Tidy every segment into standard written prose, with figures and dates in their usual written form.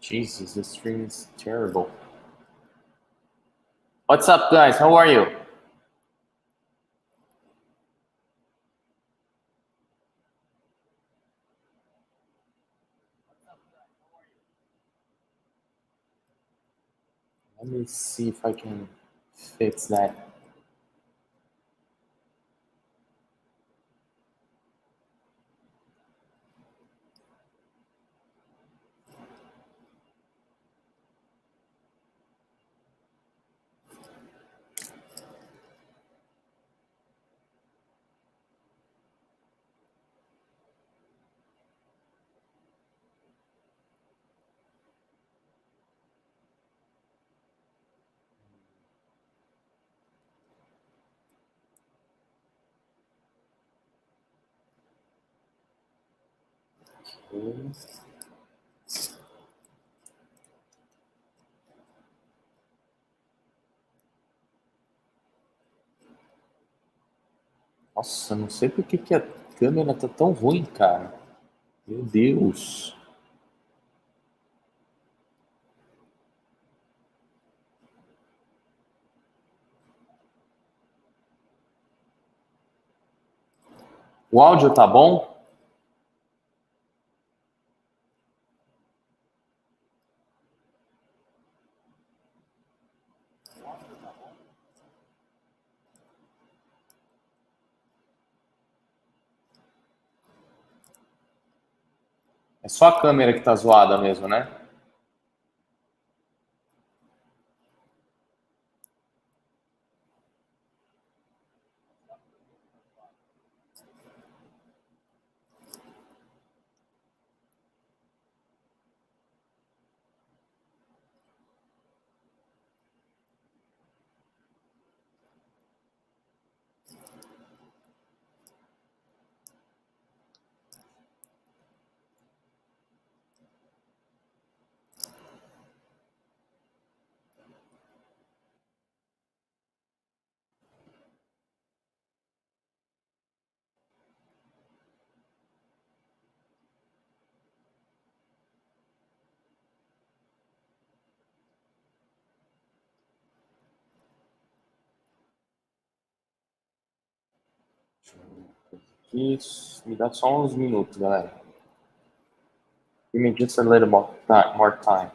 Jesus, this stream is terrible. What's up, guys? How are you? Let me see if I can fix that. Okay. Nossa, não sei por que a câmera tá tão ruim, cara. Meu Deus. O áudio tá bom? É só a câmera que tá zoada mesmo, né? Isso, me dá só uns minutos, galera. Give me just a little more time.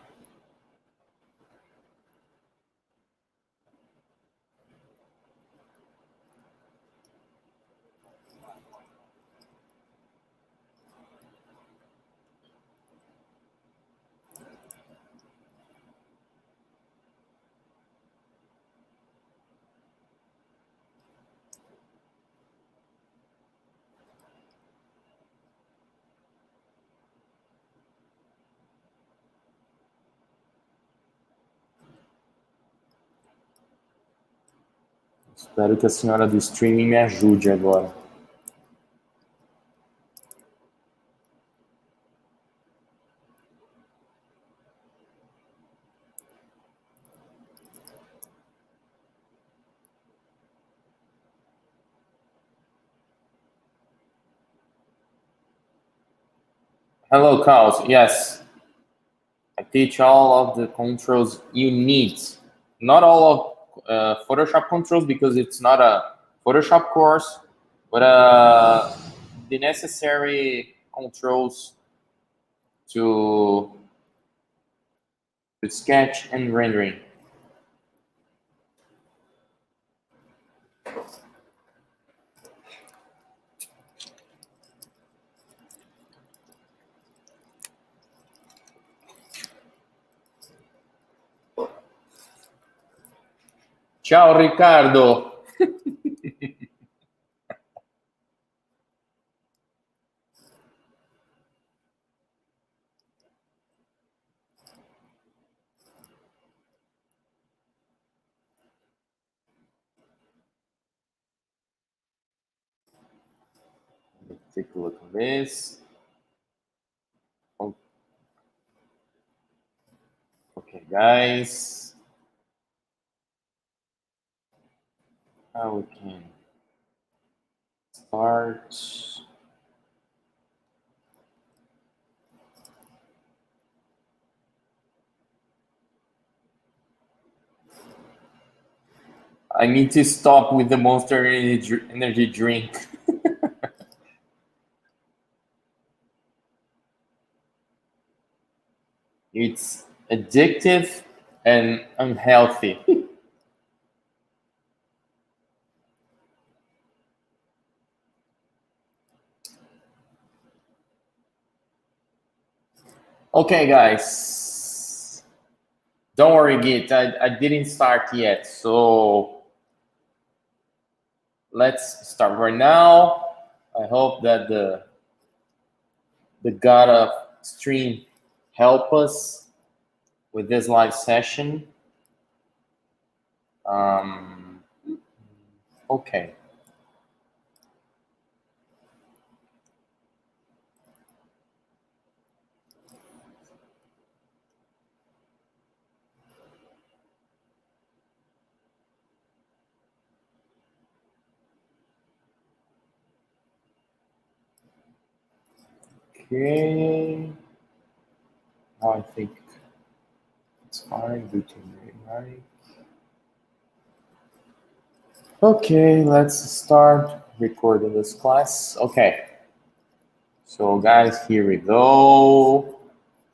Espero que a senhora do streaming me ajude agora. Hello, Carlos. Yes. I teach all of the controls you need. Not all of Photoshop controls because it's not a Photoshop course, but the necessary controls to sketch and rendering. Ciao, Ricardo. Let's take a look at this. Oh. Okay, guys. Now we can start. I need to stop with the Monster Energy drink. It's addictive and unhealthy. Okay, guys. Don't worry, Git. I didn't start yet, so let's start right now. I hope that the God of Stream help us with this live session. Okay. Okay. I think it's fine. Right. Okay, let's start recording this class. Okay. So guys, here we go.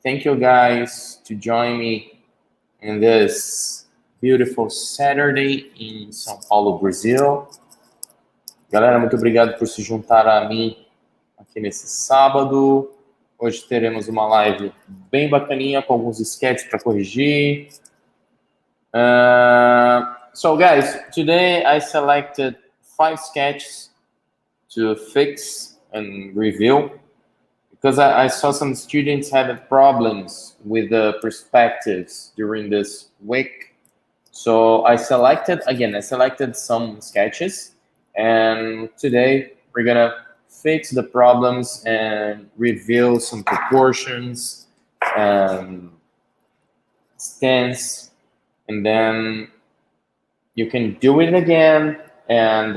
Thank you guys to join me in this beautiful Saturday in São Paulo, Brazil. Galera, muito obrigado por se juntar a mim aqui nesse sábado. Hoje teremos uma live bem bacaninha com alguns sketches para corrigir. So guys, today I selected 5 sketches to fix and review because I saw some students having problems with the perspectives during this week. So I selected some sketches, and today we're gonna fix the problems and reveal some proportions and stance, and then you can do it again and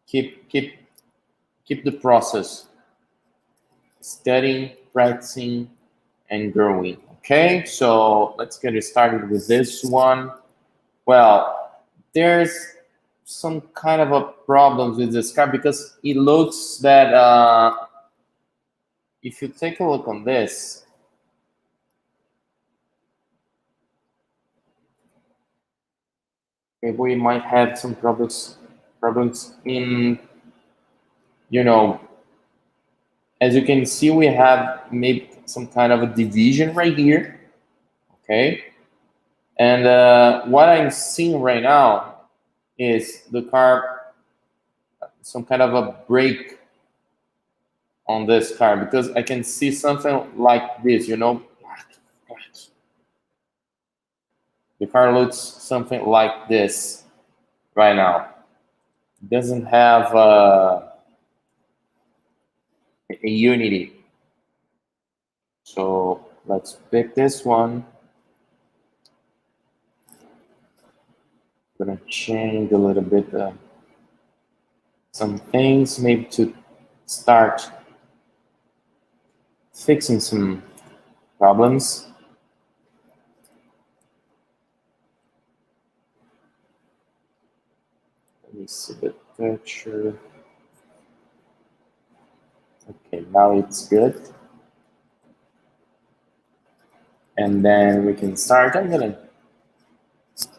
keep the process, studying, practicing, and growing. Okay, so let's get started with this one. Well, there's some kind of a problem with this car because it looks that if you take a look on this, maybe we might have some problems in, you know, as you can see, we have maybe some kind of a division right here, okay? And what I'm seeing right now is the car, some kind of a break on this car, because I can see something like this, you know? The car looks something like this right now. It doesn't have a unity. So let's pick this one. I'm gonna change a little bit some things, maybe to start fixing some problems. Let me see the picture. Okay, now it's good. And then we can start. I'm gonna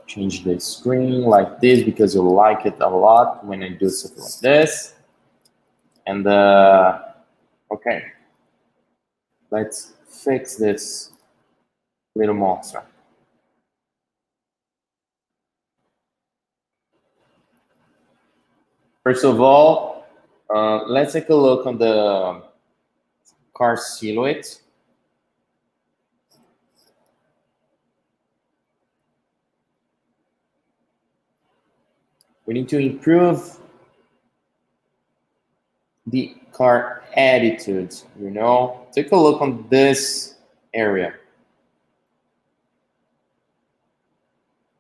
change the screen like this because you like it a lot when I do something like this. And okay, let's fix this little monster. First of all, let's take a look on the car silhouette. We need to improve the car attitude, you know? Take a look on this area.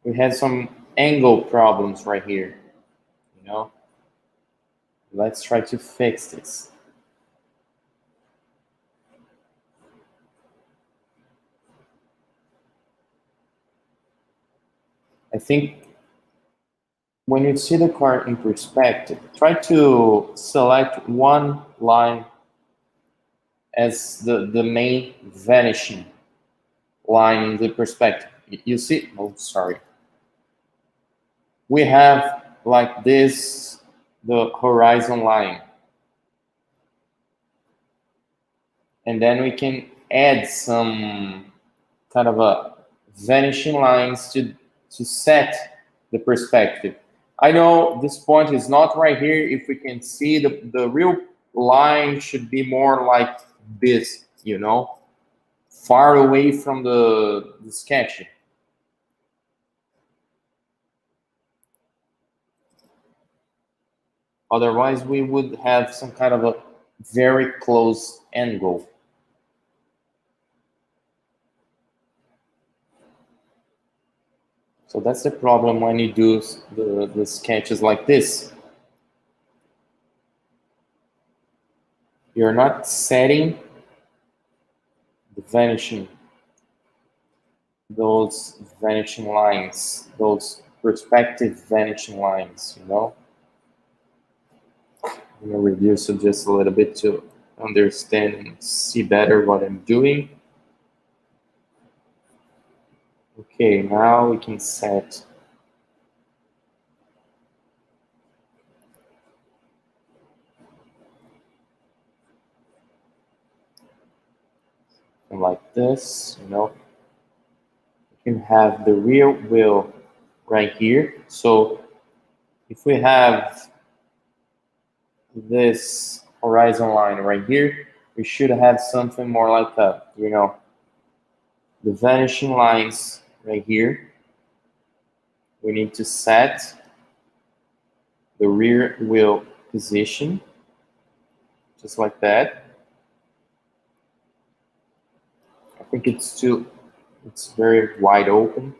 We had some angle problems right here, you know? Let's try to fix this. I think when you see the car in perspective, try to select one line as the main vanishing line in the perspective. You see, oh, sorry. We have like this, the horizon line. And then we can add some kind of a vanishing lines to set the perspective. I know this point is not right here. If we can see the real line should be more like this, you know, far away from the sketch. Otherwise, we would have some kind of a very close angle. So that's the problem when you do the sketches like this. You're not setting the vanishing, those vanishing lines, those perspective vanishing lines, you know? I'm gonna reduce it just a little bit to understand and see better what I'm doing. Okay, now we can set like this, you know. You can have the rear wheel right here. So if we have this horizon line right here, we should have something more like that, you know, the vanishing lines right here. We need to set the rear wheel position, just like that. I think it's very wide open.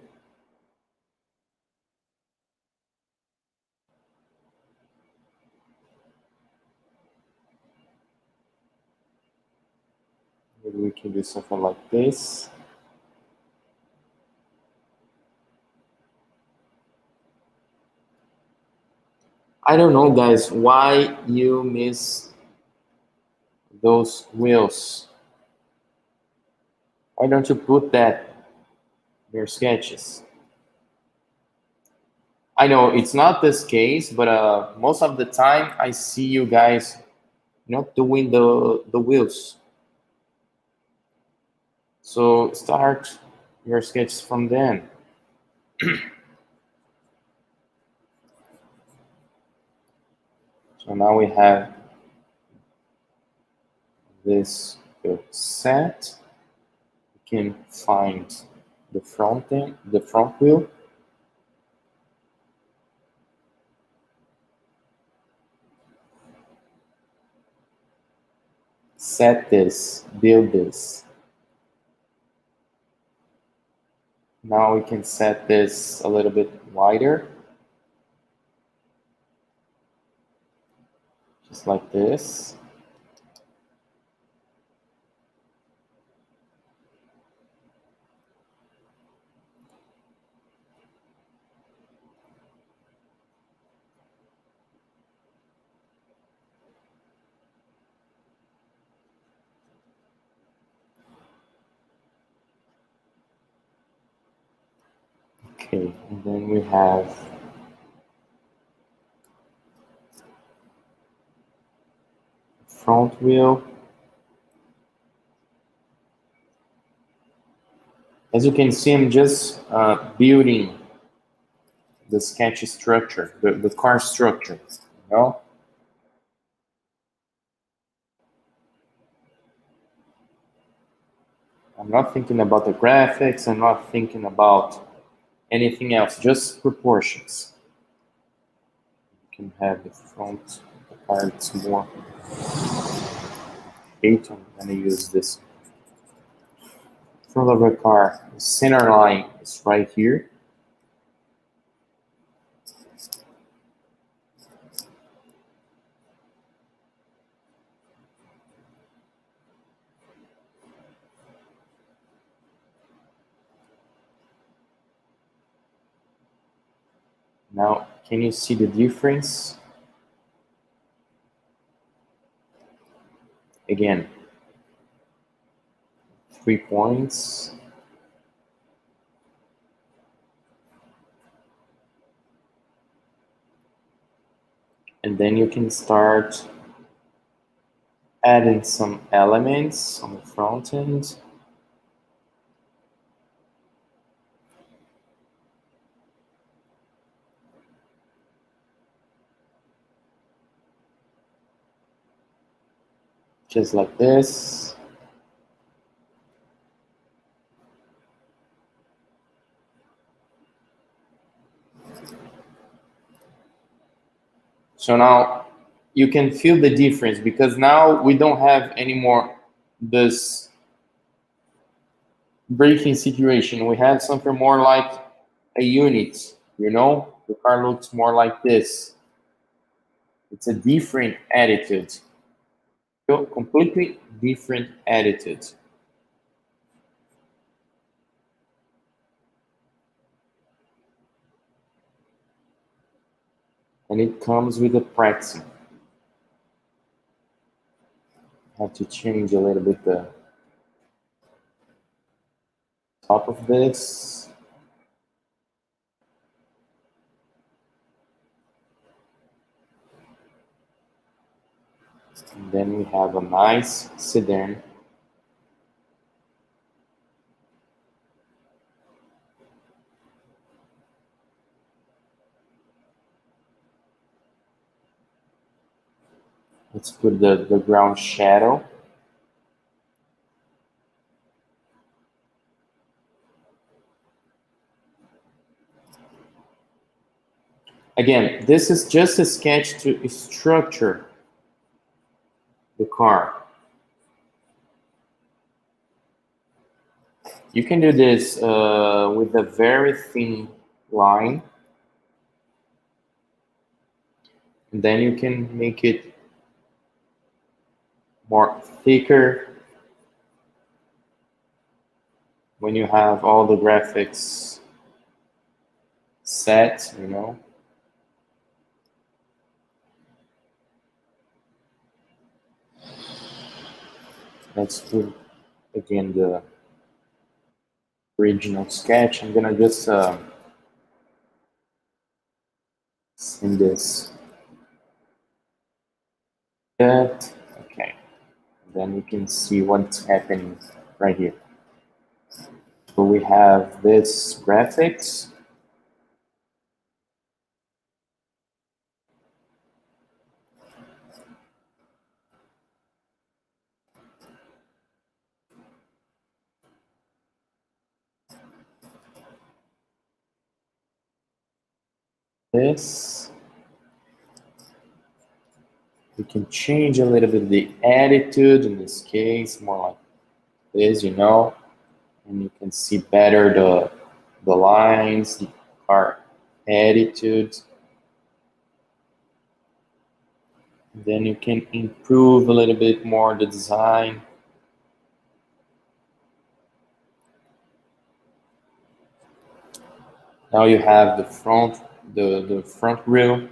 Maybe we can do something like this. I don't know, guys, why you miss those wheels. Why don't you put that in your sketches? I know it's not this case, but most of the time I see you guys not doing the wheels. So start your sketches from then. So now we have this wheel set. We can find the front end, the front wheel. Set this, build this. Now we can set this a little bit wider. Just like this. Okay, and then we have front wheel. As you can see, I'm just building the sketch structure, the car structure, you know? I'm not thinking about the graphics, I'm not thinking about anything else, just proportions. You can have the front parts more. I'm gonna use this. Front of the car, the center line is right here. Now Can you see the difference? Again, 3 points. And then you can start adding some elements on the front end. Just like this. So now you can feel the difference, because now we don't have anymore this braking situation. We have something more like a unit, you know? The car looks more like this. It's a different attitude. Completely different attitude. And it comes with the practicing. I have to change a little bit the top of this. And then we have a nice sedan. Let's put the ground shadow. Again, this is just a sketch to structure the car. You can do this with a very thin line. And then you can make it more thicker when you have all the graphics set, you know. Let's put again the original sketch. I'm gonna just send this. That okay. Then you can see what's happening right here. So we have this graphics. This. We can change a little bit the attitude in this case, more like this, you know, and you can see better the lines, the car attitude. Then you can improve a little bit more the design. Now you have the front grille.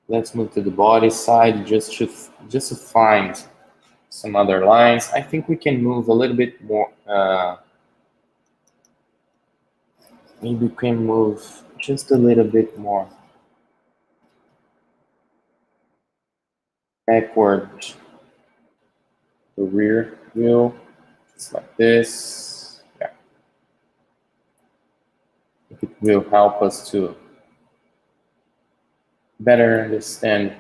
Let's move to the body side just to find some other lines. I think we can move a little bit more. Maybe we can move just a little bit more backward. The rear wheel, just like this. Yeah. I think it will help us to better understand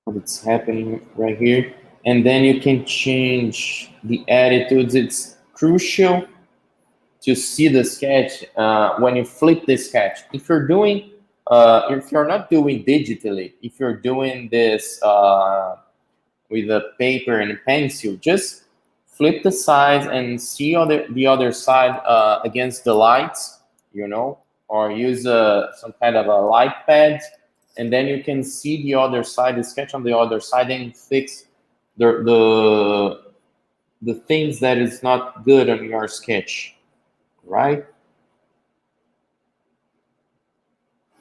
what's happening right here. And then you can change the attitudes. It's crucial to see the sketch when you flip the sketch. If you're doing, if you're not doing digitally, if you're doing this with a paper and a pencil, just flip the sides and see the other side against the lights, you know, or use some kind of a light pad, and then you can see the other side, the sketch on the other side, and fix the things that is not good on your sketch. right?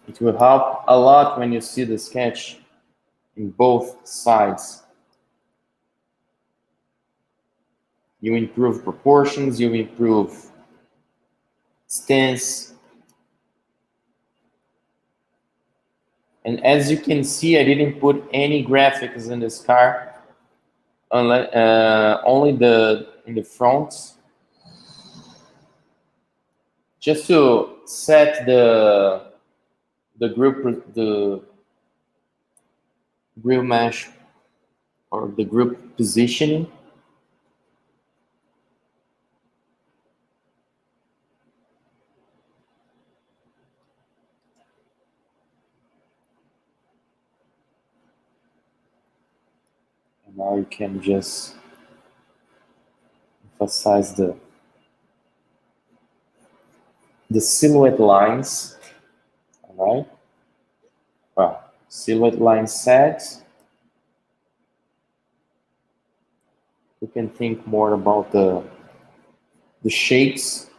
It will help a lot when you see the sketch in both sides. You improve proportions, you improve stance. And as you can see, I didn't put any graphics in this car, unless, only in the front, just to set the grill mesh or the group positioning. And now you can just emphasize the silhouette lines. All right. Well, silhouette line set. You can think more about the shapes.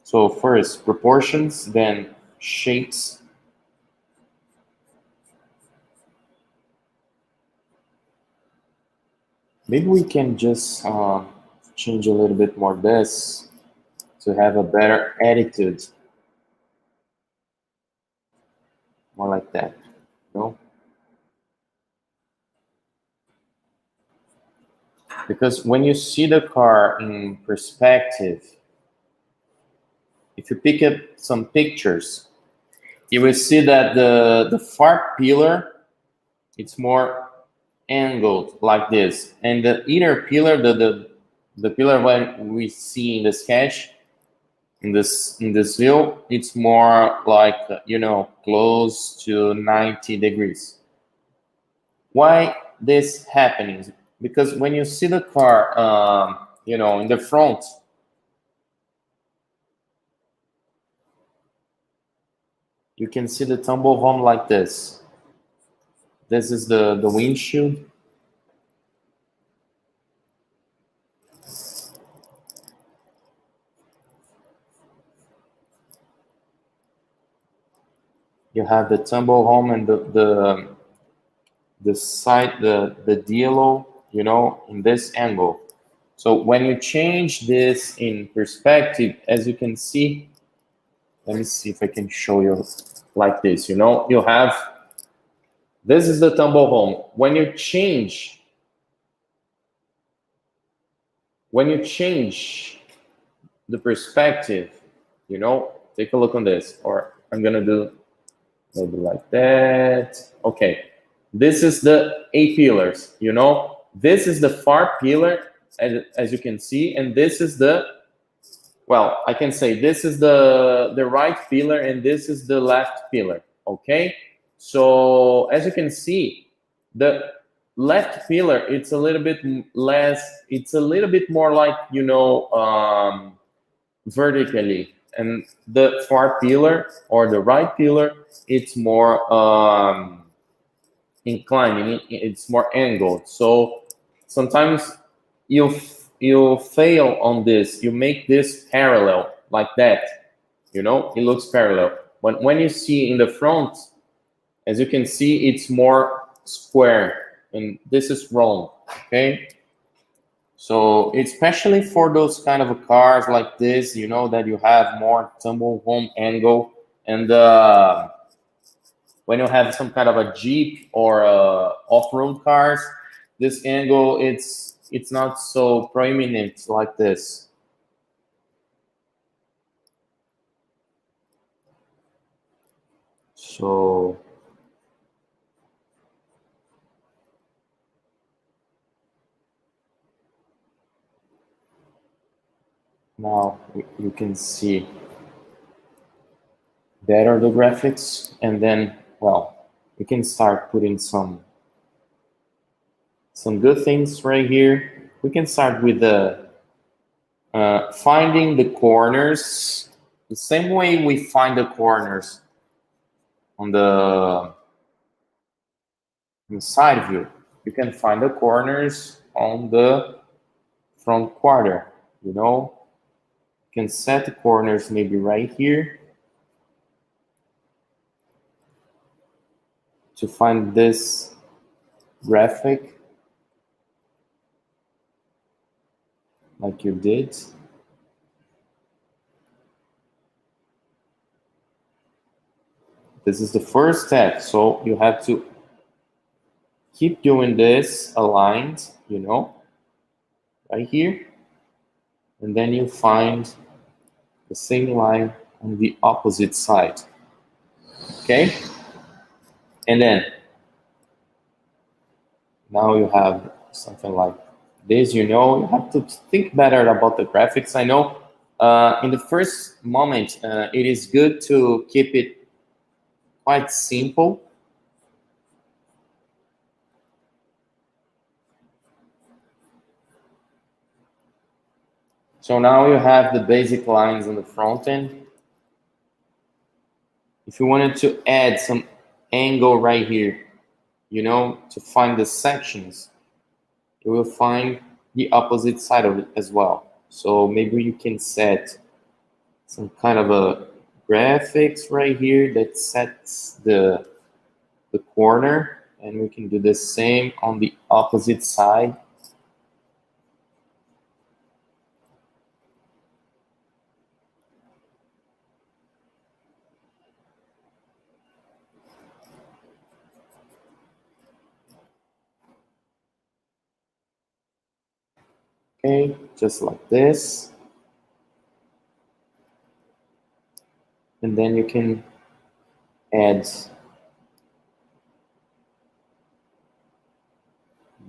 So first proportions, then shapes. Maybe we can just change a little bit more this to have a better attitude. More like that, you know? Because when you see the car in perspective, if you pick up some pictures, you will see that the far pillar, it's more angled like this, and the inner pillar, the pillar when we see in the sketch, in this view, it's more like, you know, close to 90 degrees. Why this happening? Because when you see the car, you know, in the front, you can see the tumble home like this. This is the windshield. You have the tumble home and the side, the dialo, you know, in this angle. So when you change this in perspective, as you can see, let me see if I can show you like this, you know, you have, this is the tumble home. When you change the perspective, you know, take a look on this, or I'm gonna do maybe like that. Okay, this is the A pillars, you know, this is the far pillar, as you can see, and this is the, well, I can say this is the right pillar and this is the left pillar, okay? So as you can see, the left pillar, it's a little bit less, it's a little bit more like, you know, vertically, and the far pillar or the right pillar, it's more inclined, it's more angled. So sometimes you fail on this, you make this parallel like that, you know, it looks parallel. When you see in the front, as you can see, it's more square, and this is wrong, okay? So especially for those kind of cars like this, you know, that you have more tumble home angle, and when you have some kind of a Jeep or off-road cars, this angle, it's not so prominent like this. So now you can see better the graphics, and then, well, we can start putting some good things right here. We can start with the finding the corners, the same way we find the corners on the side view. You can find the corners on the front quarter, you know. can set the corners maybe right here to find this graphic like you did. This is the first step, so you have to keep doing this aligned, you know, right here, and then you find the same line on the opposite side, okay? And then now you have something like this, you know. You have to think better about the graphics. I know in the first moment it is good to keep it quite simple. So now you have the basic lines on the front end. If you wanted to add some angle right here, you know, to find the sections, you will find the opposite side of it as well. So maybe you can set some kind of a graphics right here that sets the corner, and we can do the same on the opposite side. Okay, just like this. And then you can add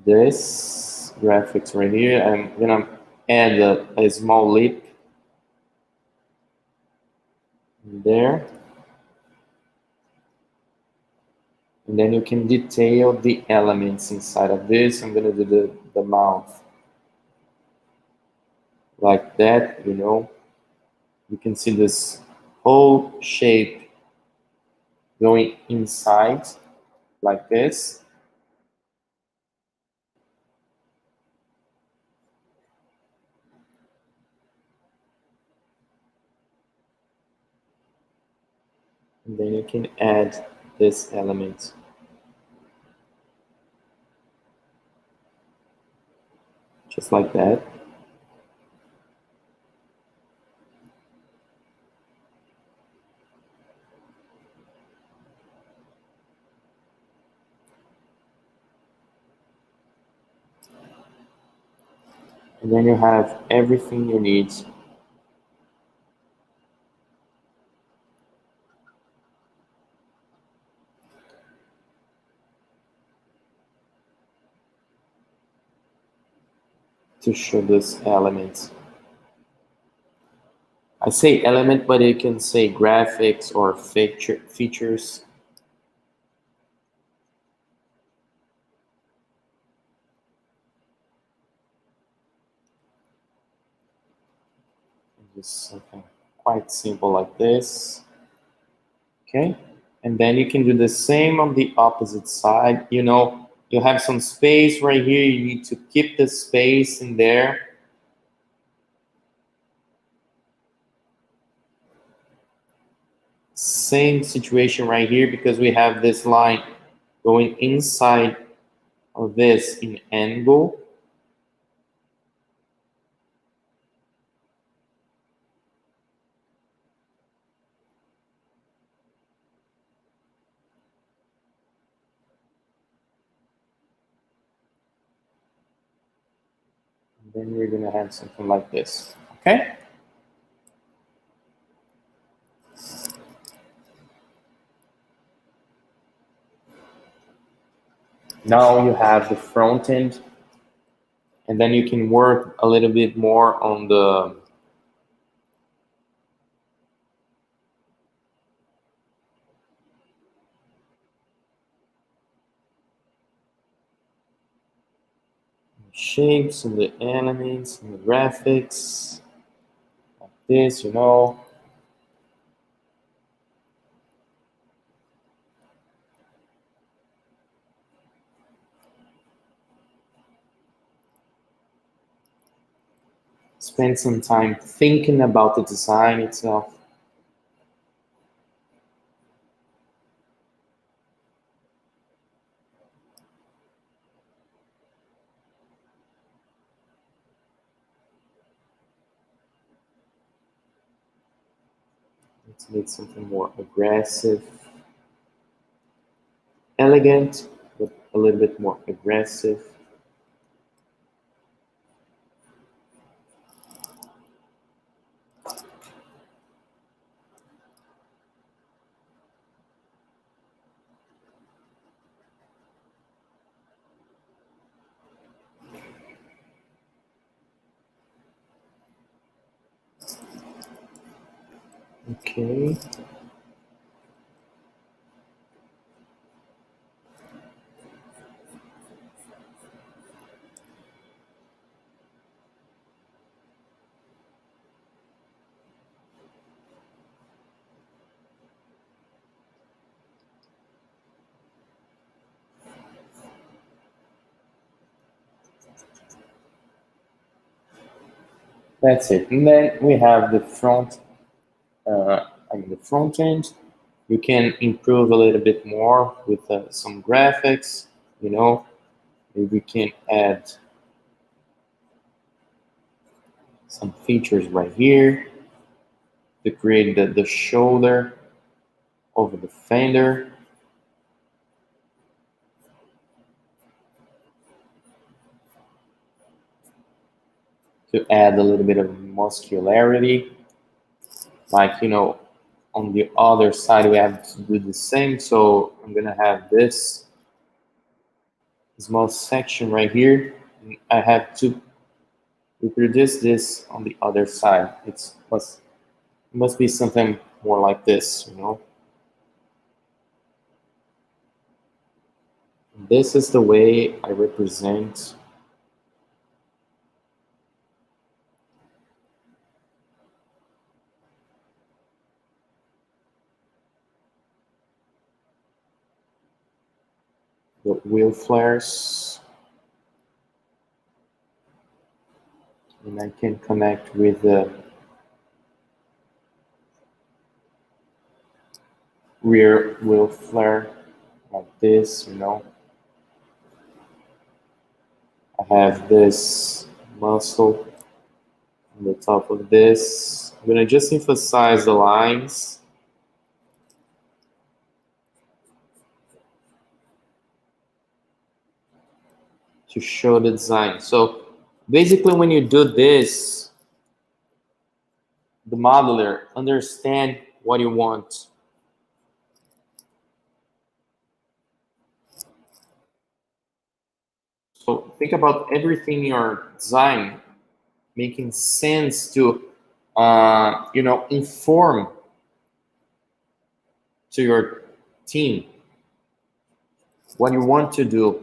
this graphics right here. I'm gonna add a small lip there. And then you can detail the elements inside of this. I'm gonna do the mouth like that, you know. You can see this whole shape going inside like this. And then you can add this element. Just like that. And then you have everything you need to show this element. I say element, but you can say graphics or features. Just something quite simple like this. Okay, and then you can do the same on the opposite side. You know, you have some space right here. You need to keep the space in there. Same situation right here, because we have this line going inside of this in angle. And then we're gonna have something like this, okay? Now you have the front end, and then you can work a little bit more on the shapes and the elements and the graphics, like this, you know. spend some time thinking about the design itself. Let's make something more aggressive, elegant, but a little bit more aggressive. Okay. That's it. And then we have the front, the front end. You can improve a little bit more with some graphics, you know. Maybe we can add some features right here to create the shoulder over the fender. To add a little bit of muscularity. Like, you know, on the other side, we have to do the same. So I'm gonna have this small section right here. I have to reproduce this on the other side. It must be something more like this, you know. This is the way I represent the wheel flares. And I can connect with the rear wheel flare like this, you know. I have this muscle on the top of this. I'm gonna just emphasize the lines. To show the design. So basically when you do this, the modeler understand what you want. So think about everything in your design making sense to, you know, inform to your team what you want to do.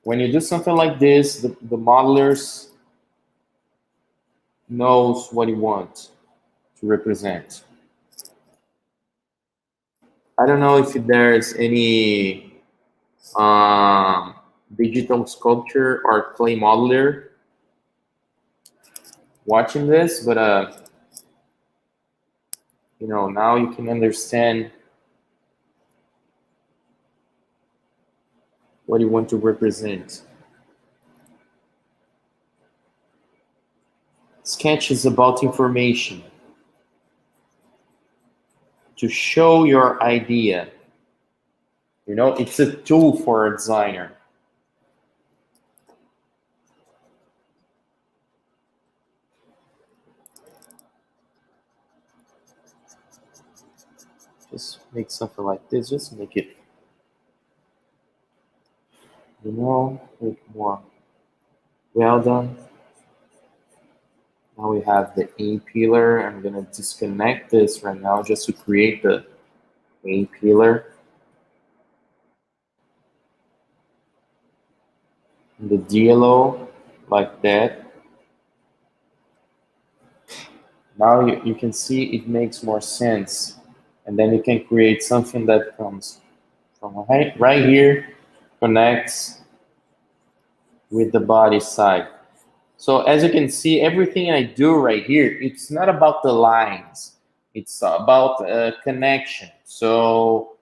When you do something like this, the modelers knows what you want to represent. I don't know if there's any digital sculpture or clay modeler watching this, but you know, now you can understand what you want to represent. Sketch is about information, to show your idea. You know, it's a tool for a designer. Just make something like this, just make it, you know, a bit more well done. Now we have the A pillar. I'm gonna disconnect this right now just to create the A pillar. And the DLO, like that. Now you can see it makes more sense And then you can create something that comes from right here, connects with the body side. So as you can see, everything I do right here, it's not about the lines. It's about connection. So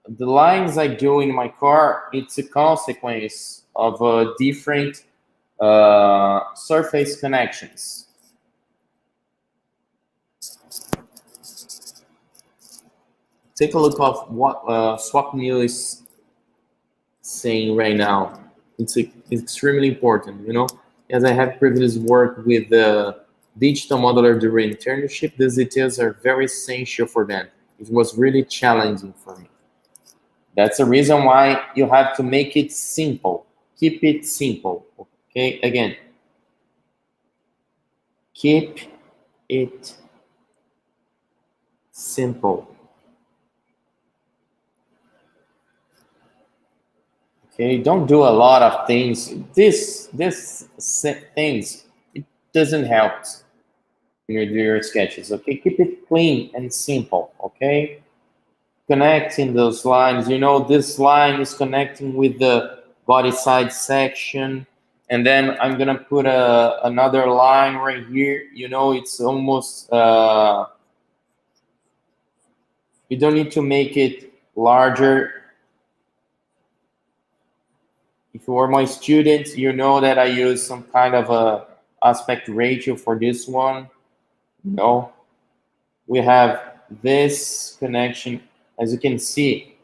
the lines I do in my car, it's a consequence of different surface connections. Take a look of what Swap New is saying right now. It's extremely important, you know. As I have previously worked with the digital modeler during internship, these details are very essential for them. It was really challenging for me. That's the reason why you have to make it simple. Keep it simple. Okay, again, keep it simple. Okay, don't do a lot of things. This things, it doesn't help when you do your sketches. Okay, keep it clean and simple. Okay, connecting those lines. You know, this line is connecting with the body side section, and then I'm gonna put another line right here. You know, it's almost you don't need to make it larger. If you are my students, you know that I use some kind of a aspect ratio for this one. You know, we have this connection. As you can see,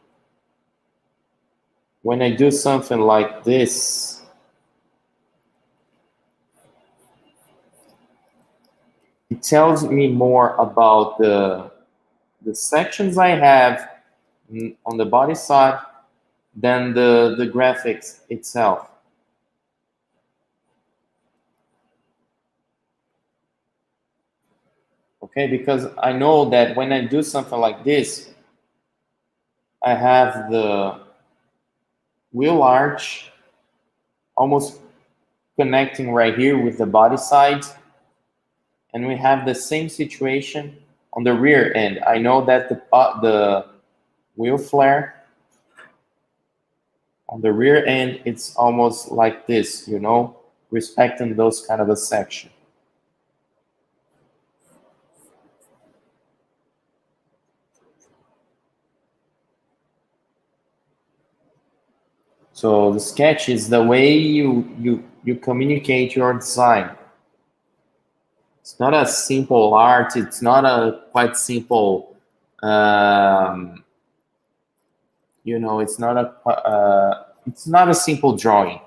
when I do something like this, it tells me more about the sections I have on the body side than the graphics itself. Okay, because I know that when I do something like this, I have the wheel arch almost connecting right here with the body side, and we have the same situation on the rear end. I know that the wheel flare on the rear end, it's almost like this, you know, respecting those kind of a section. So the sketch is the way you communicate your design. It's not a simple art. It's not a quite simple, you know. It's not a simple drawing.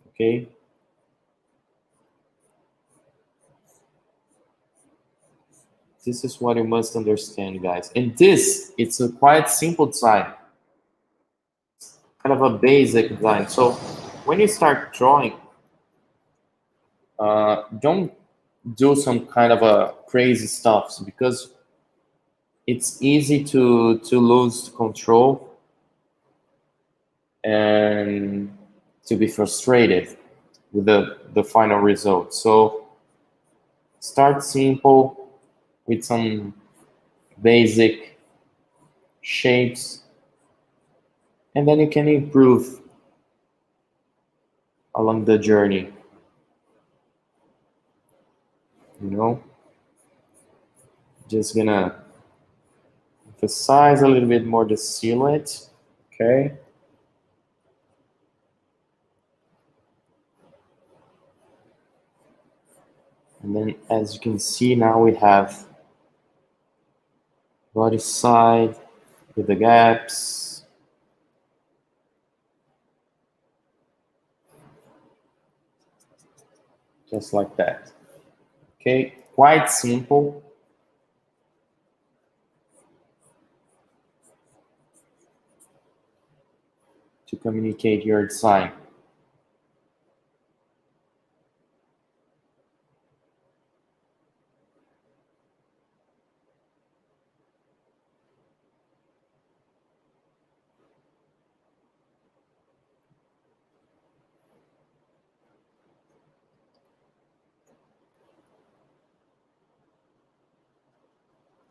Okay. This is what you must understand, guys. And this, it's a quite simple design, kind of a basic design. So when you start drawing, don't do some kind of a crazy stuff because it's easy to lose control and to be frustrated with the final result. So start simple with some basic shapes, and then you can improve along the journey. You know, just gonna emphasize a little bit more the silhouette. Okay. And then as you can see, now we have body side with the gaps. Just like that. Okay, quite simple. To communicate your design.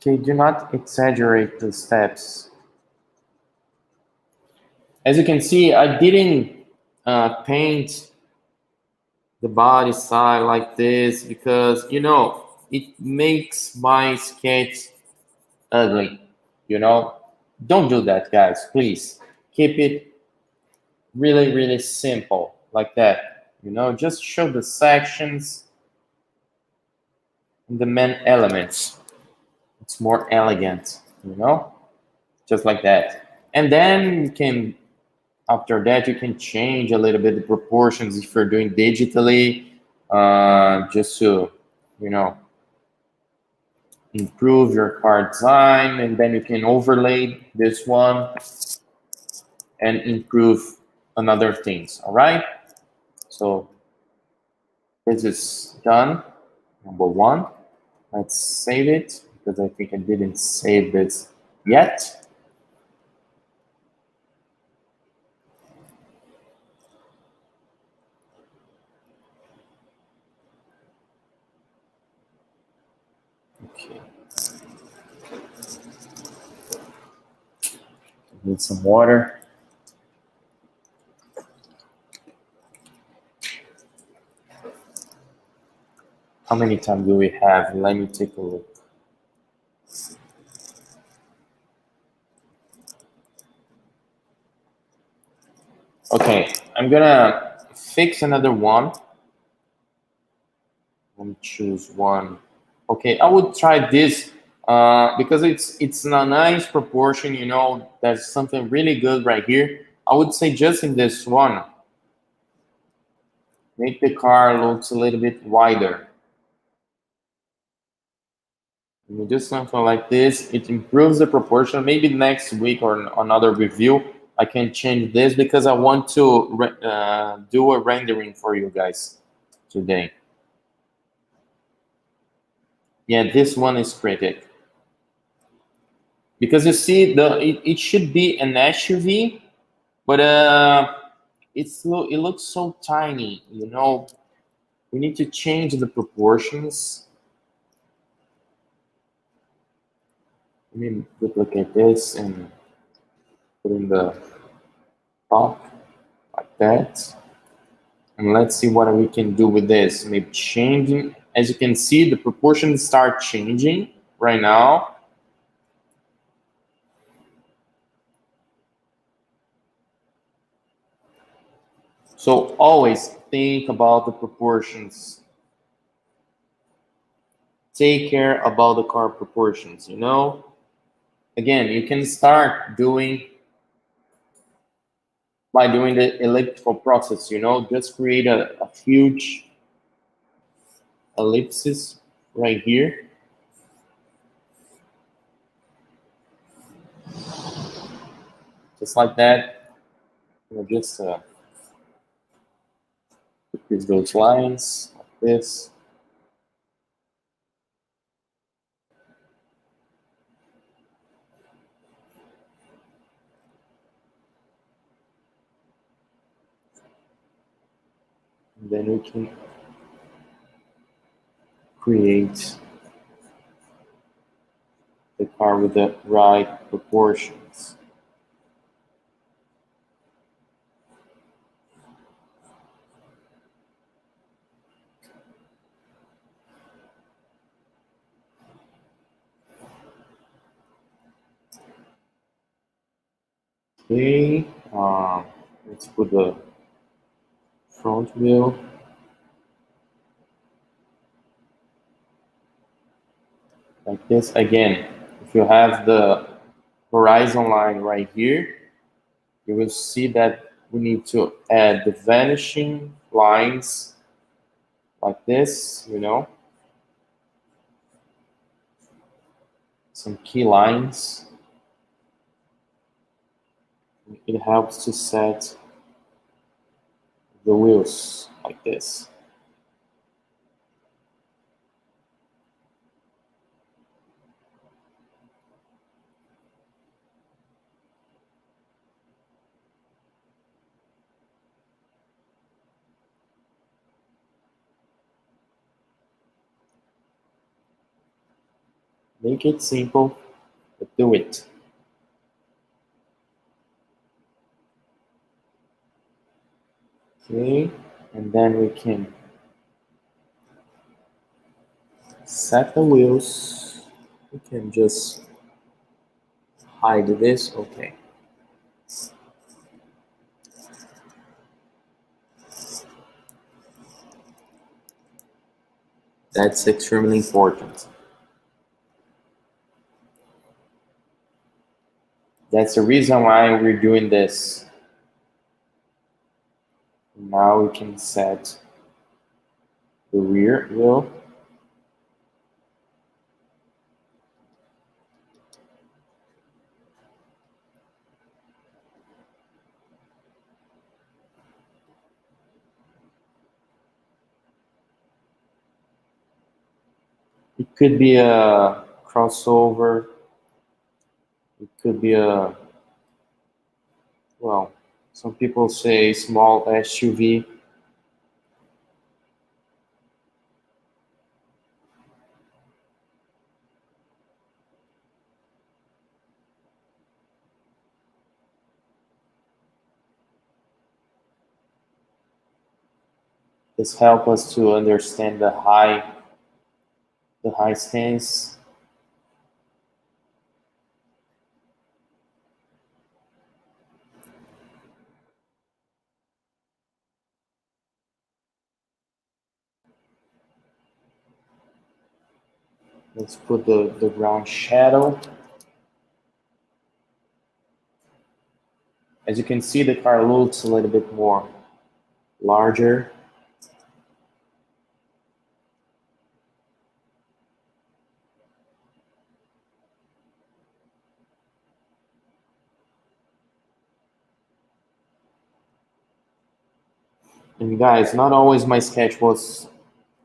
Okay, do not exaggerate the steps. As you can see, I didn't paint the body side like this because, you know, it makes my sketch ugly, you know. Don't do that, guys, please. Keep it really, really simple like that, you know. Just show the sections and the main elements. It's more elegant, you know, just like that. And then you can, after that, you can change a little bit the proportions if you're doing digitally, just to, you know, improve your car design. And then you can overlay this one and improve another things. All right. So this is done. Number one. Let's save it because I think I didn't save this yet. Okay. Need some water. How many time do we have? Let me take a look. Okay, I'm gonna fix another one. Let me choose one. Okay, I would try this because it's a nice proportion. You know, there's something really good right here. I would say just in this one, make the car looks a little bit wider. When you do something like this, it improves the proportion. Maybe next week or another review, I can change this because I want to do a rendering for you guys today. Yeah, this one is pretty. Because you see, it should be an SUV, but it looks so tiny, you know. We need to change the proportions. Let me duplicate this and put in the top like that. And let's see what we can do with this. Maybe changing. As you can see, the proportions start changing right now. So always think about the proportions. Take care about the car proportions, you know. Again, you can start doing by doing the elliptical process, you know. Just create a huge ellipsis right here. Just like that. You know, just use those lines like this. And then we can create the car with the right proportions. Okay, let's put the front wheel. Like this. Again, if you have the horizon line right here, you will see that we need to add the vanishing lines like this, you know, some key lines. It helps to set the wheels like this. Make it simple, but do it. Okay, and then we can set the wheels. We can just hide this. Okay. That's extremely important. That's the reason why we're doing this. Now we can set the rear wheel. It could be a crossover. It could be a, well, some people say small SUV. This helps us to understand the high stance. Let's put the ground shadow. As you can see, the car looks a little bit more larger. And guys, not always my sketch was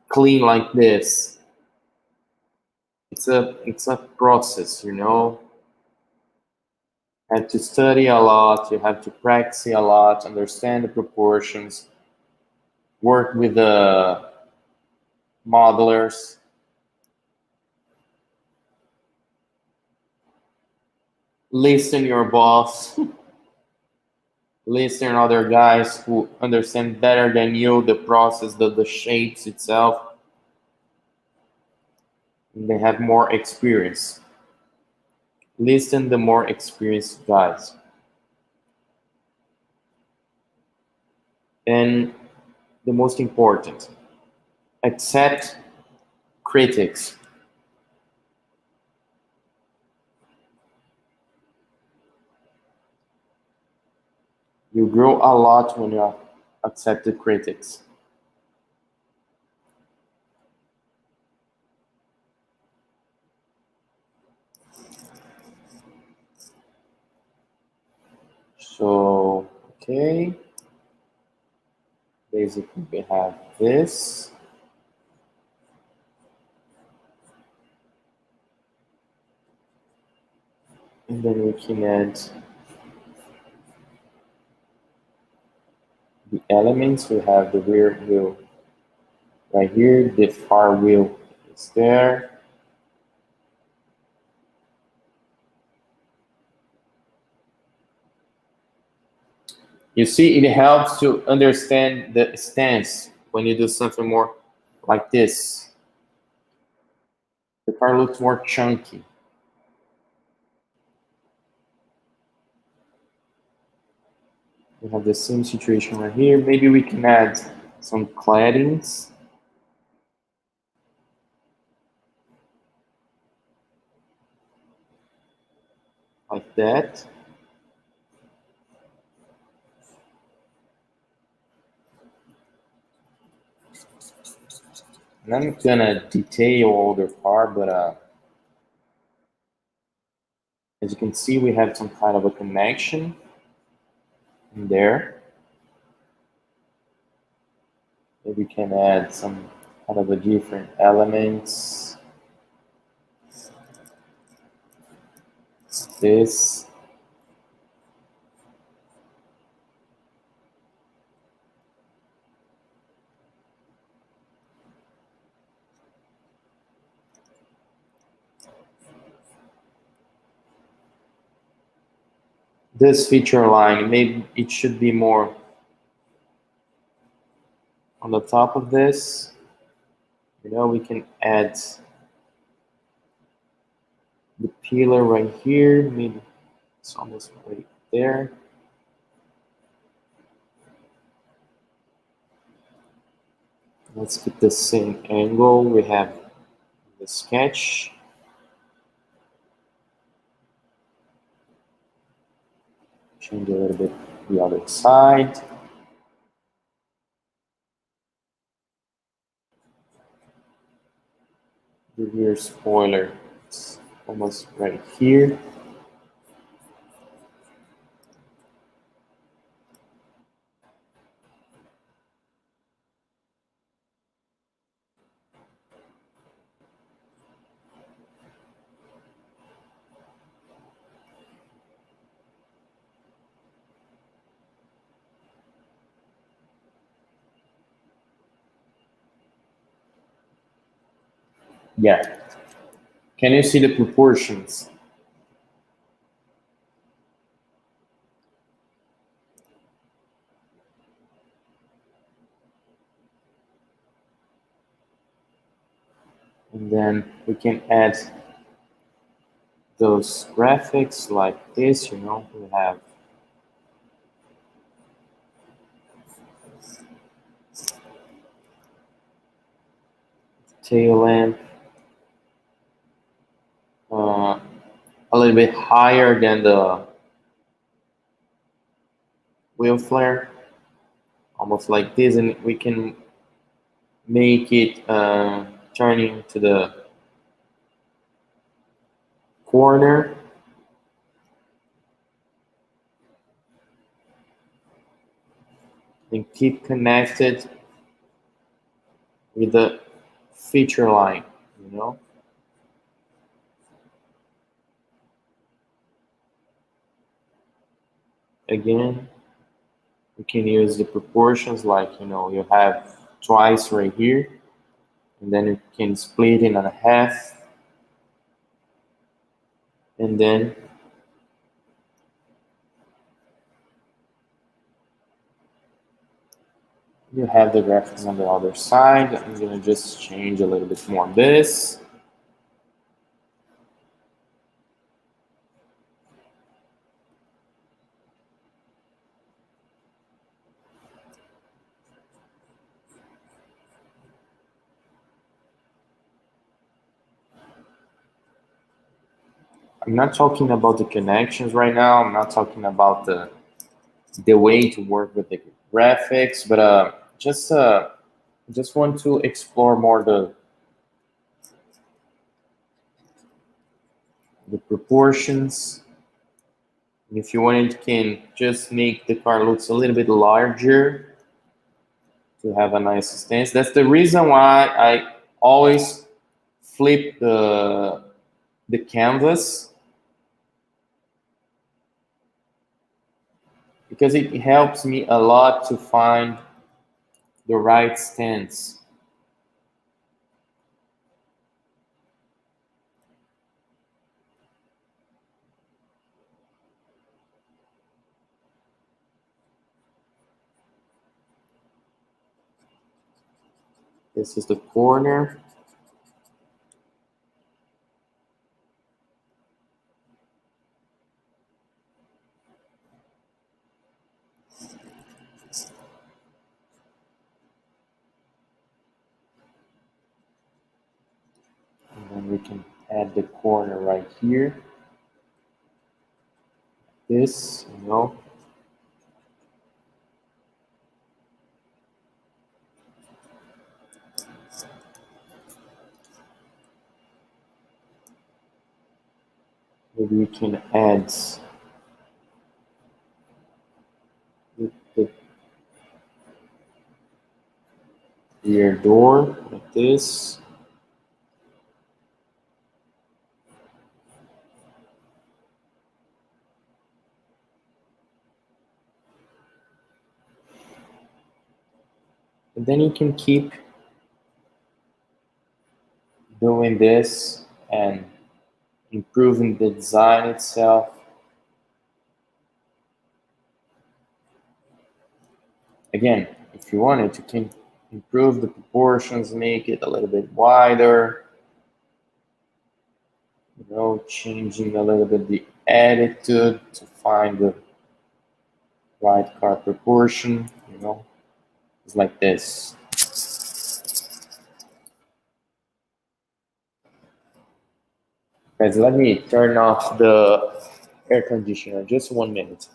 clean like this. It's a process, you know. You have to study a lot, you have to practice a lot, understand the proportions, work with the modelers. Listen your boss. Listen other guys who understand better than you the process, the shapes itself. And they have more experience. Listen the more experienced guys. And the most important, accept critics. You grow a lot when you accept the critics. So, okay. Basically, we have this. And then we can add the elements. We have the rear wheel right here. The far wheel is there. You see, it helps to understand the stance when you do something more like this. The car looks more chunky. We have the same situation right here. Maybe we can add some claddings. Like that. And I'm gonna detail all the car, but as you can see, we have some kind of a connection in there. Maybe we can add some kind of a different elements. This. this feature line. Maybe it should be more on the top of this. You know, we can add the pillar right here. Maybe it's almost right there. Let's get the same angle we have in the sketch. Change a little bit the other side. The rear spoiler is almost right here. Yeah. Can you see the proportions? And then we can add those graphics like this, you know, we have tail lamp, a little bit higher than the wheel flare, almost like this, and we can make it turning to the corner. And keep connected with the feature line, you know. Again, we can use the proportions like, you know, you have twice right here, and then you can split it in a half, and then you have the graphics on the other side. I'm gonna just change a little bit more of this. I'm not talking about the connections right now. I'm not talking about the way to work with the graphics, but just want to explore more the proportions. If you want, you can just make the car looks a little bit larger to have a nice stance. That's the reason why I always flip the canvas, because it helps me a lot to find the right stance. This is the corner. And then we can add the corner right here. This, you know. Maybe we can add the rear door like this. And then you can keep doing this and improving the design itself. Again, if you wanted, you can improve the proportions, make it a little bit wider, you know, changing a little bit the attitude to find the right car proportion, you know, it's like this. Guys, let me turn off the air conditioner, just 1 minute.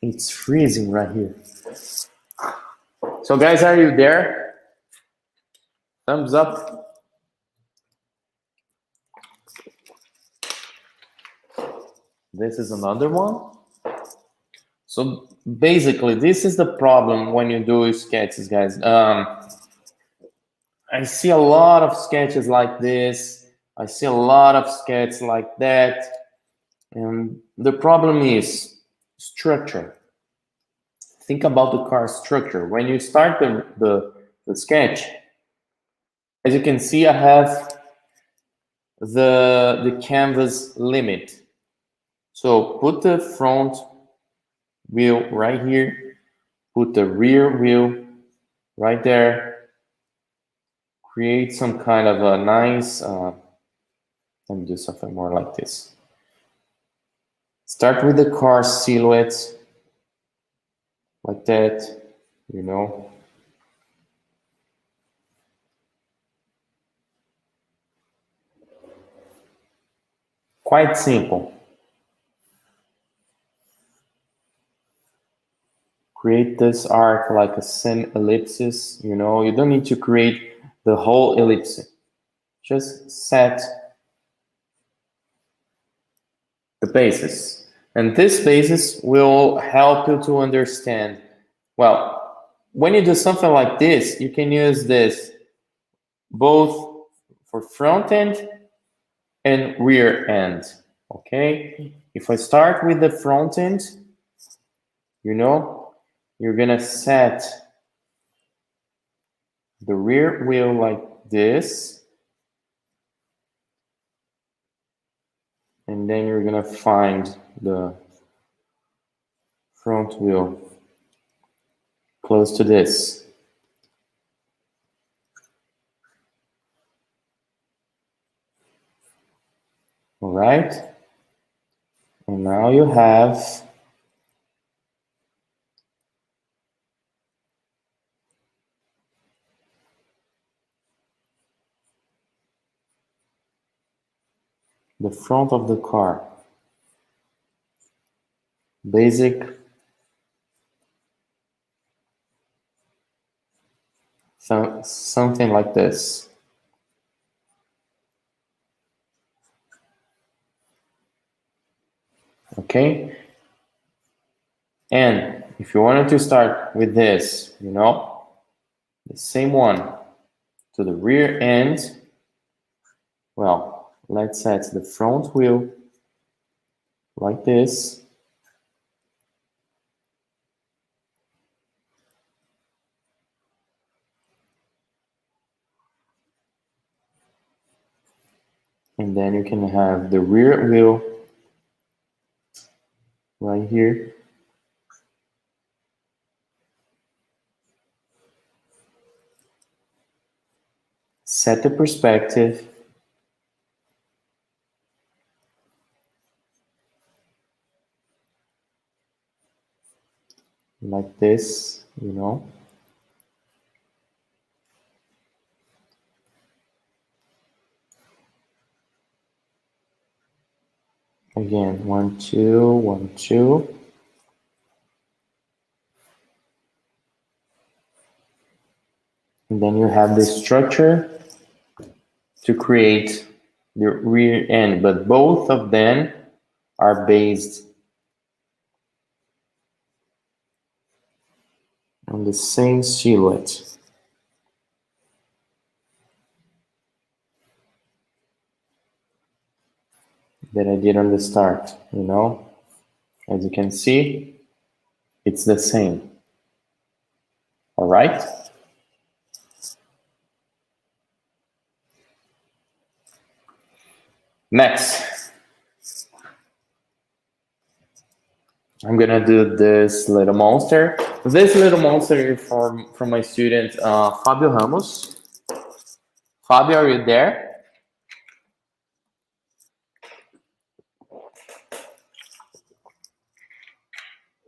It's freezing right here. So guys, are you there? Thumbs up. This is another one. So basically, this is the problem when you do sketches, guys. I see a lot of sketches like this. I see a lot of sketches like that. And the problem is structure. Think about the car structure. When you start the sketch, as you can see, I have the canvas limit. So put the front wheel right here, put the rear wheel right there, create some kind of a nice, let me do something more like this. Start with the car silhouette, like that, you know. Quite simple. Create this arc like a semi-ellipsis, you know. You don't need to create the whole ellipse. Just set the basis. And this basis will help you to understand. Well, when you do something like this, you can use this both for front end and rear end, okay? If I start with the front end, you know, you're gonna set the rear wheel like this, and then you're gonna find the front wheel close to this. All right, and now you have the front of the car. Basic, something like this. Okay, and if you wanted to start with this, you know, the same one to the rear end, well, let's set the front wheel like this. And then you can have the rear wheel right here. Set the perspective. Like this, you know. Again, 1, 2, 1, 2. And then you have the structure to create the rear end, but both of them are based on the same silhouette that I did on the start, you know. As you can see, it's the same. All right. Next, I'm gonna do this little monster. This little monster is from my student Fabio Ramos. Fabio, are you there?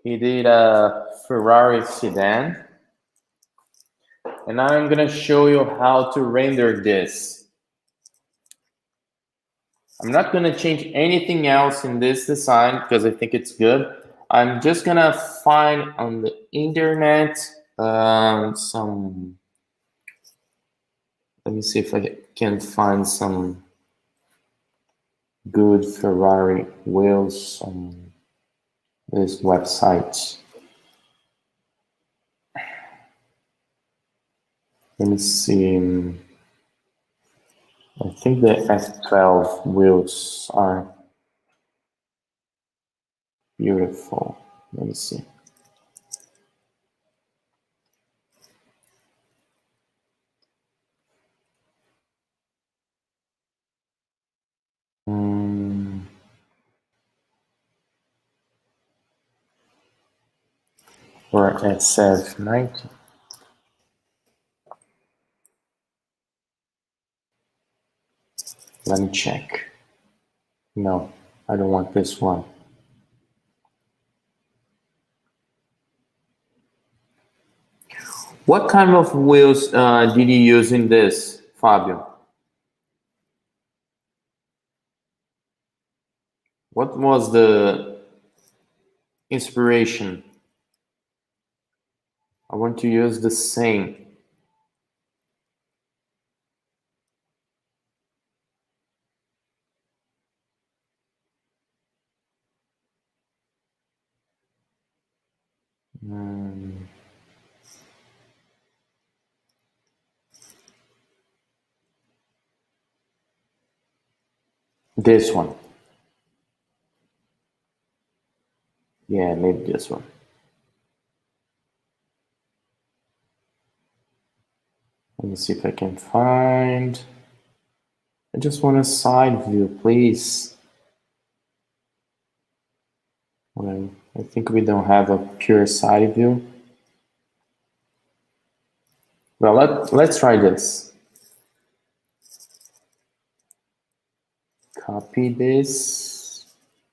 He did a Ferrari sedan. And now I'm gonna show you how to render this. I'm not gonna change anything else in this design because I think it's good. I'm just gonna find on the internet some, let me see if I can find some good Ferrari wheels on this website. Let me see. I think the F12 wheels are beautiful. Let me see. Or SF90. Let me check. No, I don't want this one. What kind of wheels did you use in this, Fabio? What was the inspiration? I want to use the same. This one. Yeah, maybe this one. Let me see if I can find. I just want a side view, please. Well, I think we don't have a pure side view. Well, let's try this. Copy this.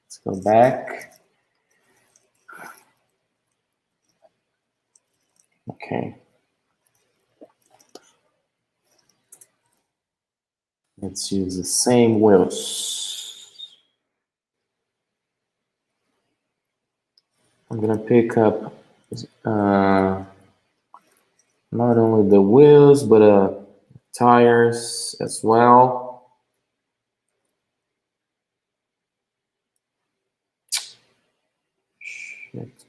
Let's go back. Okay. Let's use the same wheels. I'm gonna pick up not only the wheels, but tires as well. Shit.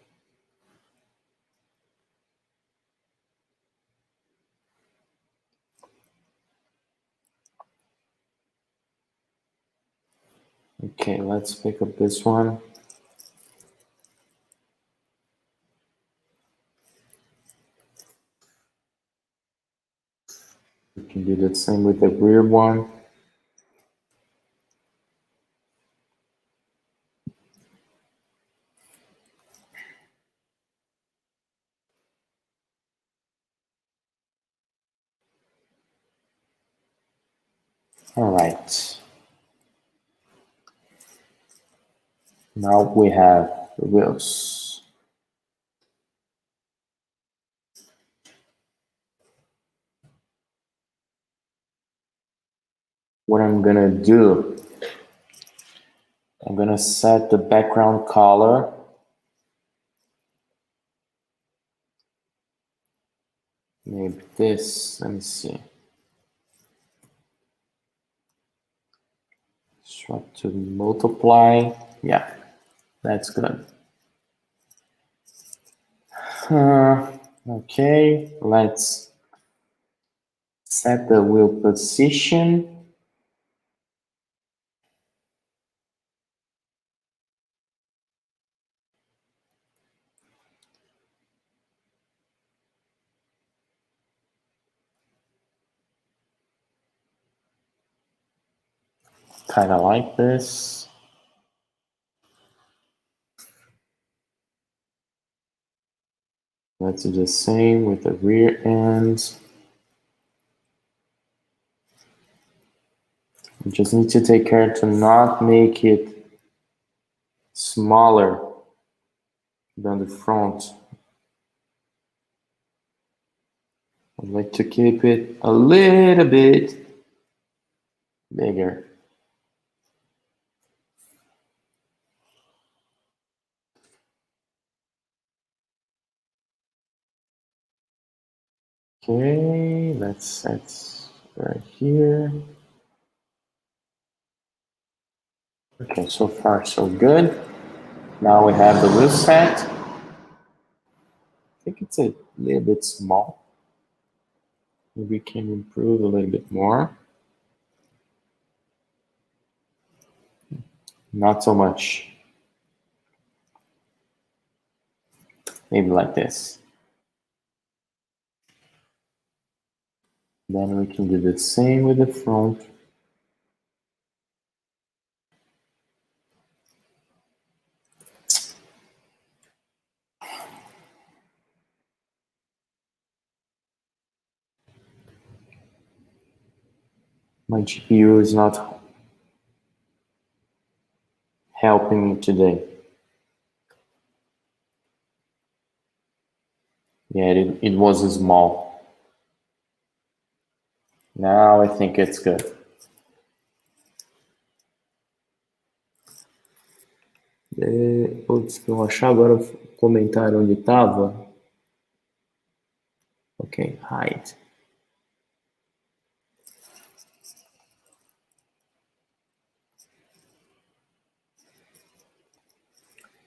Okay, let's pick up this one. We can do the same with the rear one. All right. Now we have the wheels. What I'm gonna do, I'm gonna set the background color. Maybe this, let me see. Try to multiply. Yeah, that's good. Okay, let's set the wheel position. kind of like this. Let's do the same with the rear end. You just need to take care to not make it smaller than the front. I'd like to keep it a little bit bigger. Okay, let's set right here. Okay, so far so good. Now we have the wheel set. I think it's a little bit small. Maybe we can improve a little bit more. Not so much. Maybe like this. Then we can do the same with the front. My GPU is not helping me today. Yeah, it was small. Now I think it's good. Putz, que eu achar agora o comentário onde estava. Ok, hide.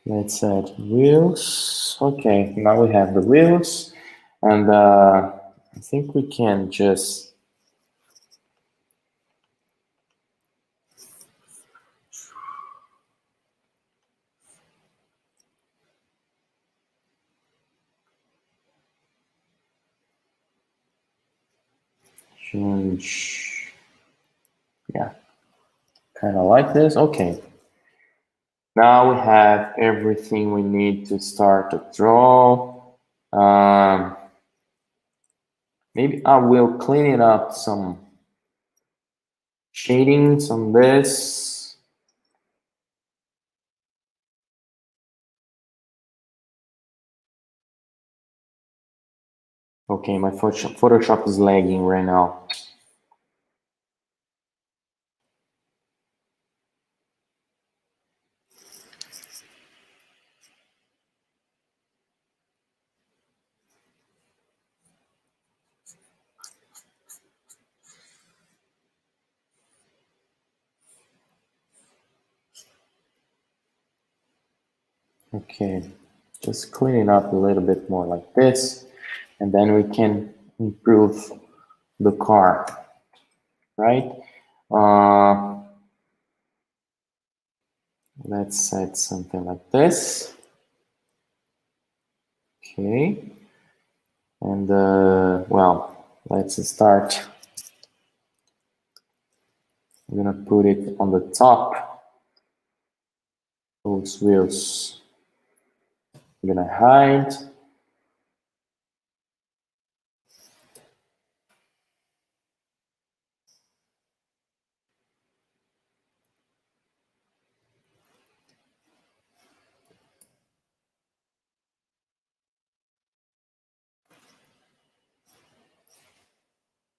Let's add wheels. Okay, now we have the wheels, and I think we can just change. Yeah, kind of like this. Okay. Now we have everything we need to start to draw. Maybe I will clean it up some shadings on this. Okay, my Photoshop is lagging right now. Okay, just clean it up a little bit more like this, and then we can improve the car, right? Let's set something like this. Okay, and well, let's start. I'm gonna put it on the top. Those wheels. I'm gonna hide.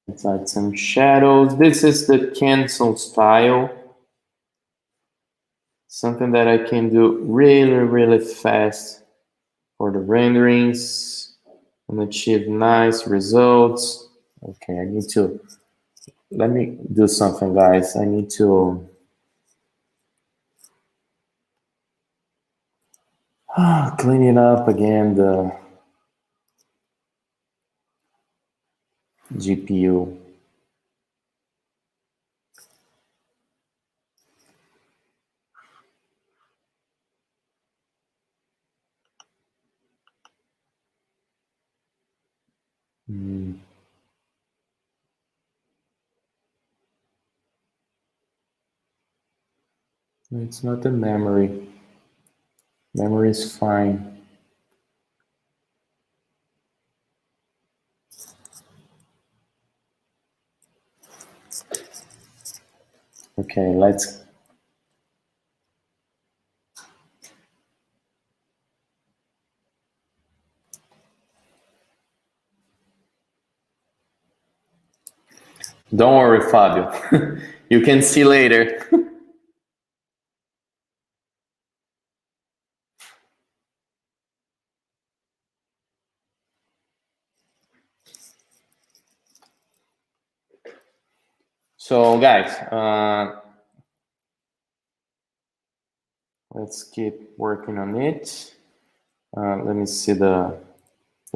Let's add some shadows. This is the cancel style. Something that I can do really, really fast for the renderings and achieve nice results. Okay, I need to, let me do something, guys. I need to clean it up again, the GPU. It's not the memory. Memory is fine. Okay, let's. Don't worry, Fabio. You can see later. So, guys, let's keep working on it. Let me see the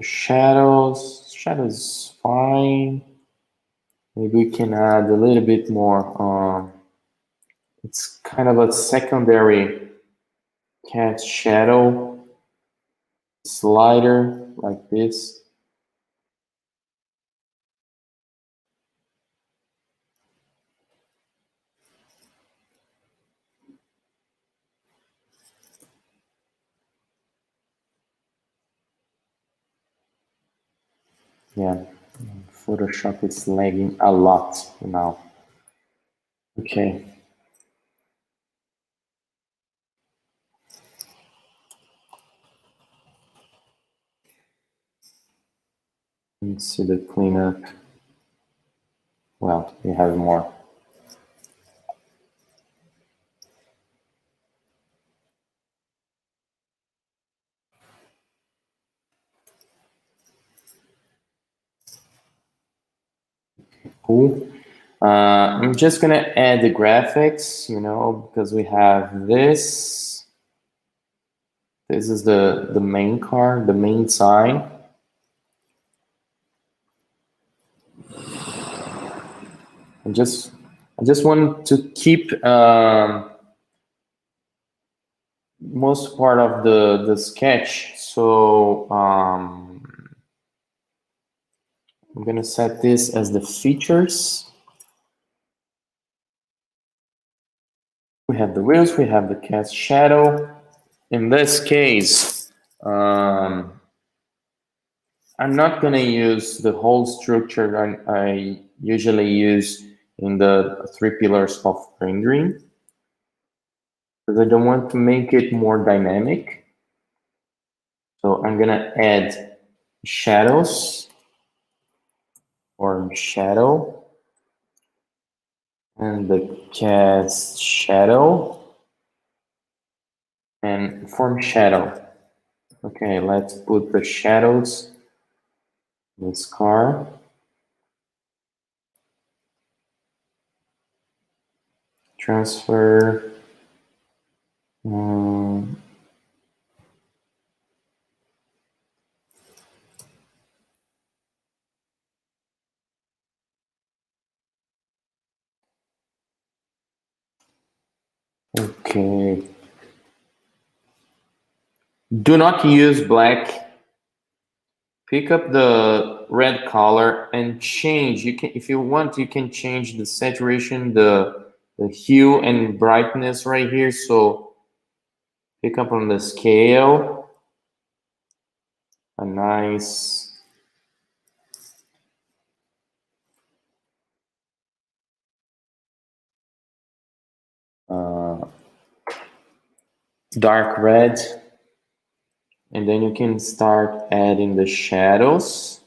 shadows. Shadows fine. Maybe we can add a little bit more. It's kind of a secondary cat shadow slider like this. Yeah, Photoshop is lagging a lot now. Okay. Let's see the cleanup. Well, we have more. Cool. I'm just gonna add the graphics, you know, because we have this. This is the main car, the main sign. I just want to keep most part of the sketch. So I'm gonna set this as the features. We have the wheels, we have the cast shadow. In this case, I'm not gonna use the whole structure I usually use in the 3 pillars of rendering, because I don't want to make it more dynamic. So I'm gonna add shadows or shadow and the cast shadow and form shadow. Okay, let's put the shadows in this car. Transfer. Okay. Do not use black. Pick up the red color and change. You can, if you want, you can change the saturation, the hue and brightness right here. So pick up on the scale a nice dark red, and then you can start adding the shadows.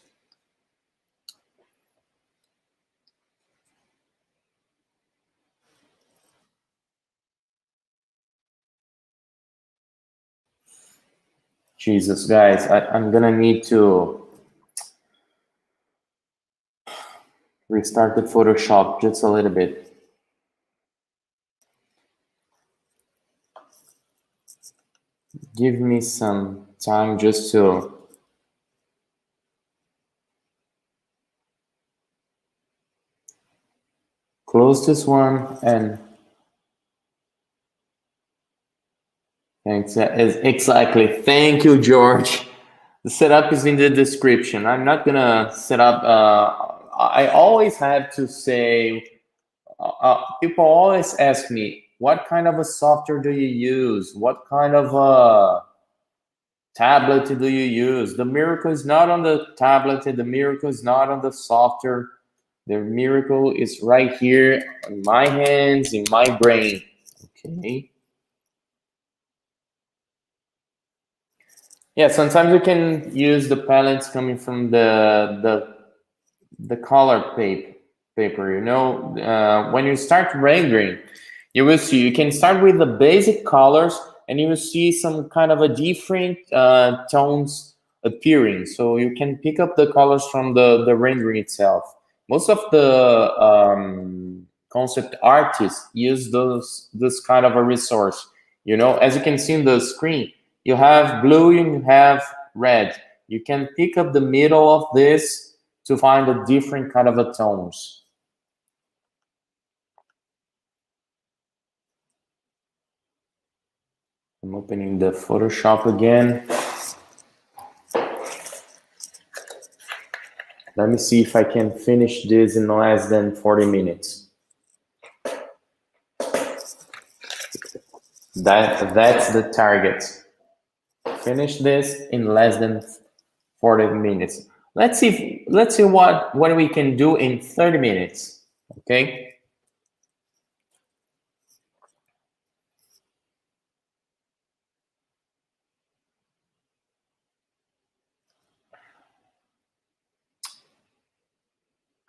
Jesus, guys, I'm gonna need to restart the Photoshop just a little bit. Give me some time just to close this one and thanks. Exactly. Thank you, George. The setup is in the description. I'm not gonna set up. I always have to say. People always ask me, what kind of a software do you use? What kind of a tablet do you use? The miracle is not on the tablet, and the miracle is not on the software. The miracle is right here in my hands, in my brain. Okay. Yeah, sometimes you can use the palettes coming from the color paper. You know, when you start rendering, you will see you can start with the basic colors, and you will see some kind of a different tones appearing. So you can pick up the colors from the rendering itself. Most of the concept artists use this kind of a resource. You know, as you can see in the screen, you have blue, you have red. You can pick up the middle of this to find a different kind of a tones. I'm opening the Photoshop again. Let me see if I can finish this in less than 40 minutes. That's the target. Finish this in less than 40 minutes. Let's see what we can do in 30 minutes. Okay?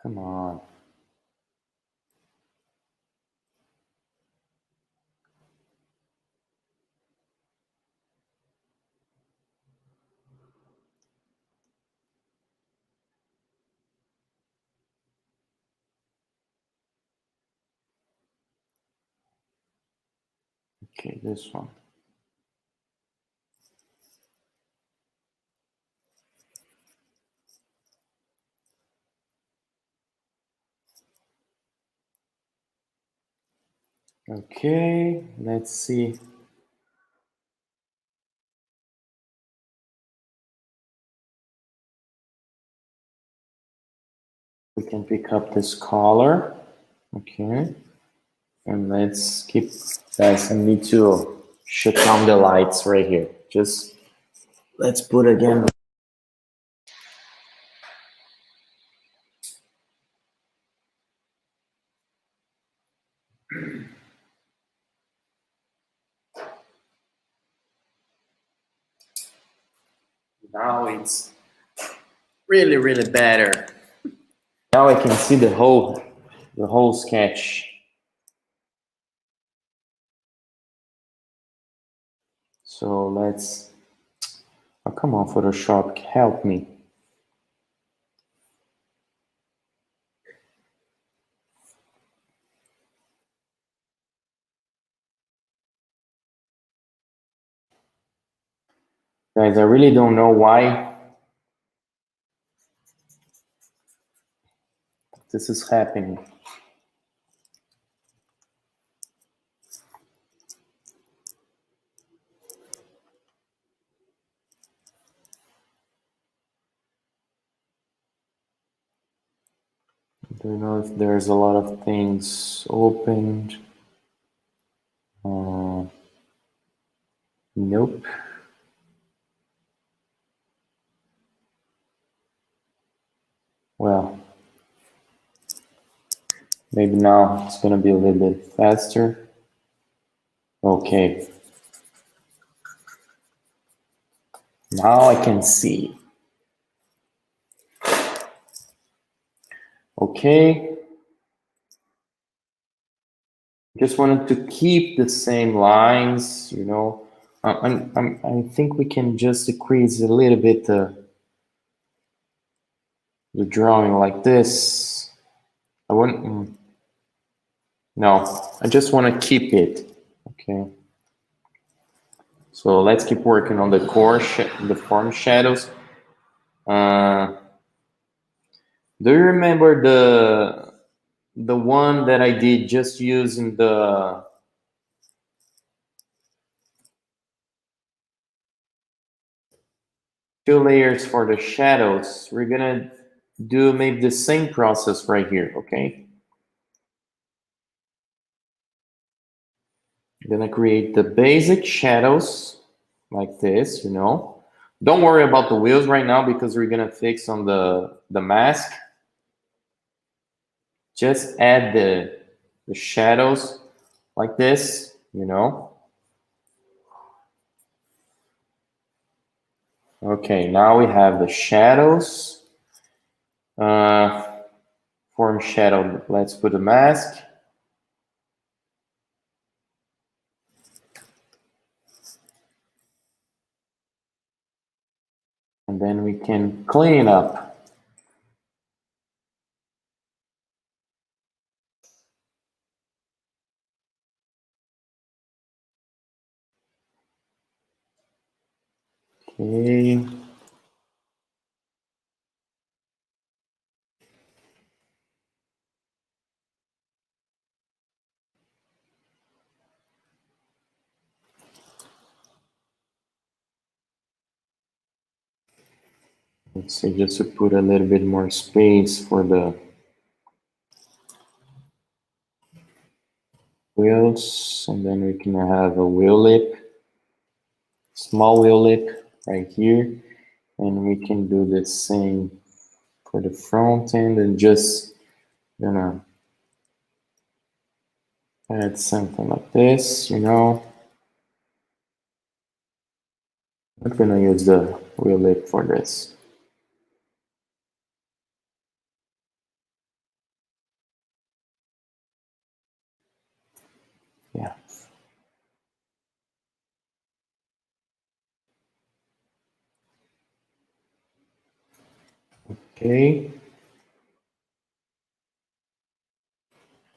Come on. Okay, this one. Okay, let's see. We can pick up this color. Okay. And let's keep, guys, I need to shut down the lights right here. Just let's put again. Now it's really, really better. Now I can see the whole sketch. So let's, oh, come on, Photoshop, help me. Guys, I really don't know why this is happening. I don't know if there's a lot of things opened. Nope. Well, maybe now it's gonna be a little bit faster. Okay. Now I can see. Okay. Just wanted to keep the same lines, you know. I think we can just decrease a little bit the drawing like this. I wouldn't. No, I just want to keep it. Okay. So let's keep working on the the form shadows. Do you remember the one that I did just using the two layers for the shadows? We're gonna do maybe the same process right here, okay? I'm gonna create the basic shadows like this, you know. Don't worry about the wheels right now because we're gonna fix on the mask. Just add the shadows like this, you know. Okay, now we have the shadows. Form shadow, let's put a mask. And then we can clean it up. Okay. Let's see, just to put a little bit more space for the wheels, and then we can have a wheel lip, small wheel lip right here, and we can do the same for the front end and just gonna add something like this, you know. I'm gonna use the wheel lip for this. Yeah. Okay.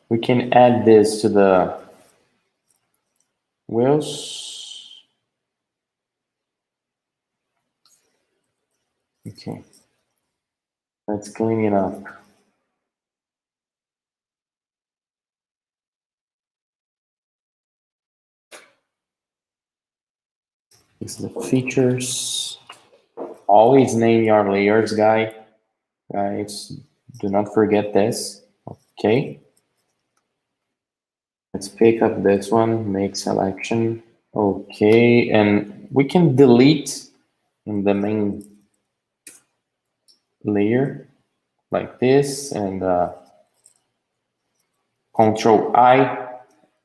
We can add this to the wheels. Okay. Let's clean it up. It's the features. Always name your layers, guys. Do not forget this. Okay. Let's pick up this one, make selection. Okay, and we can delete in the main layer like this, and Control I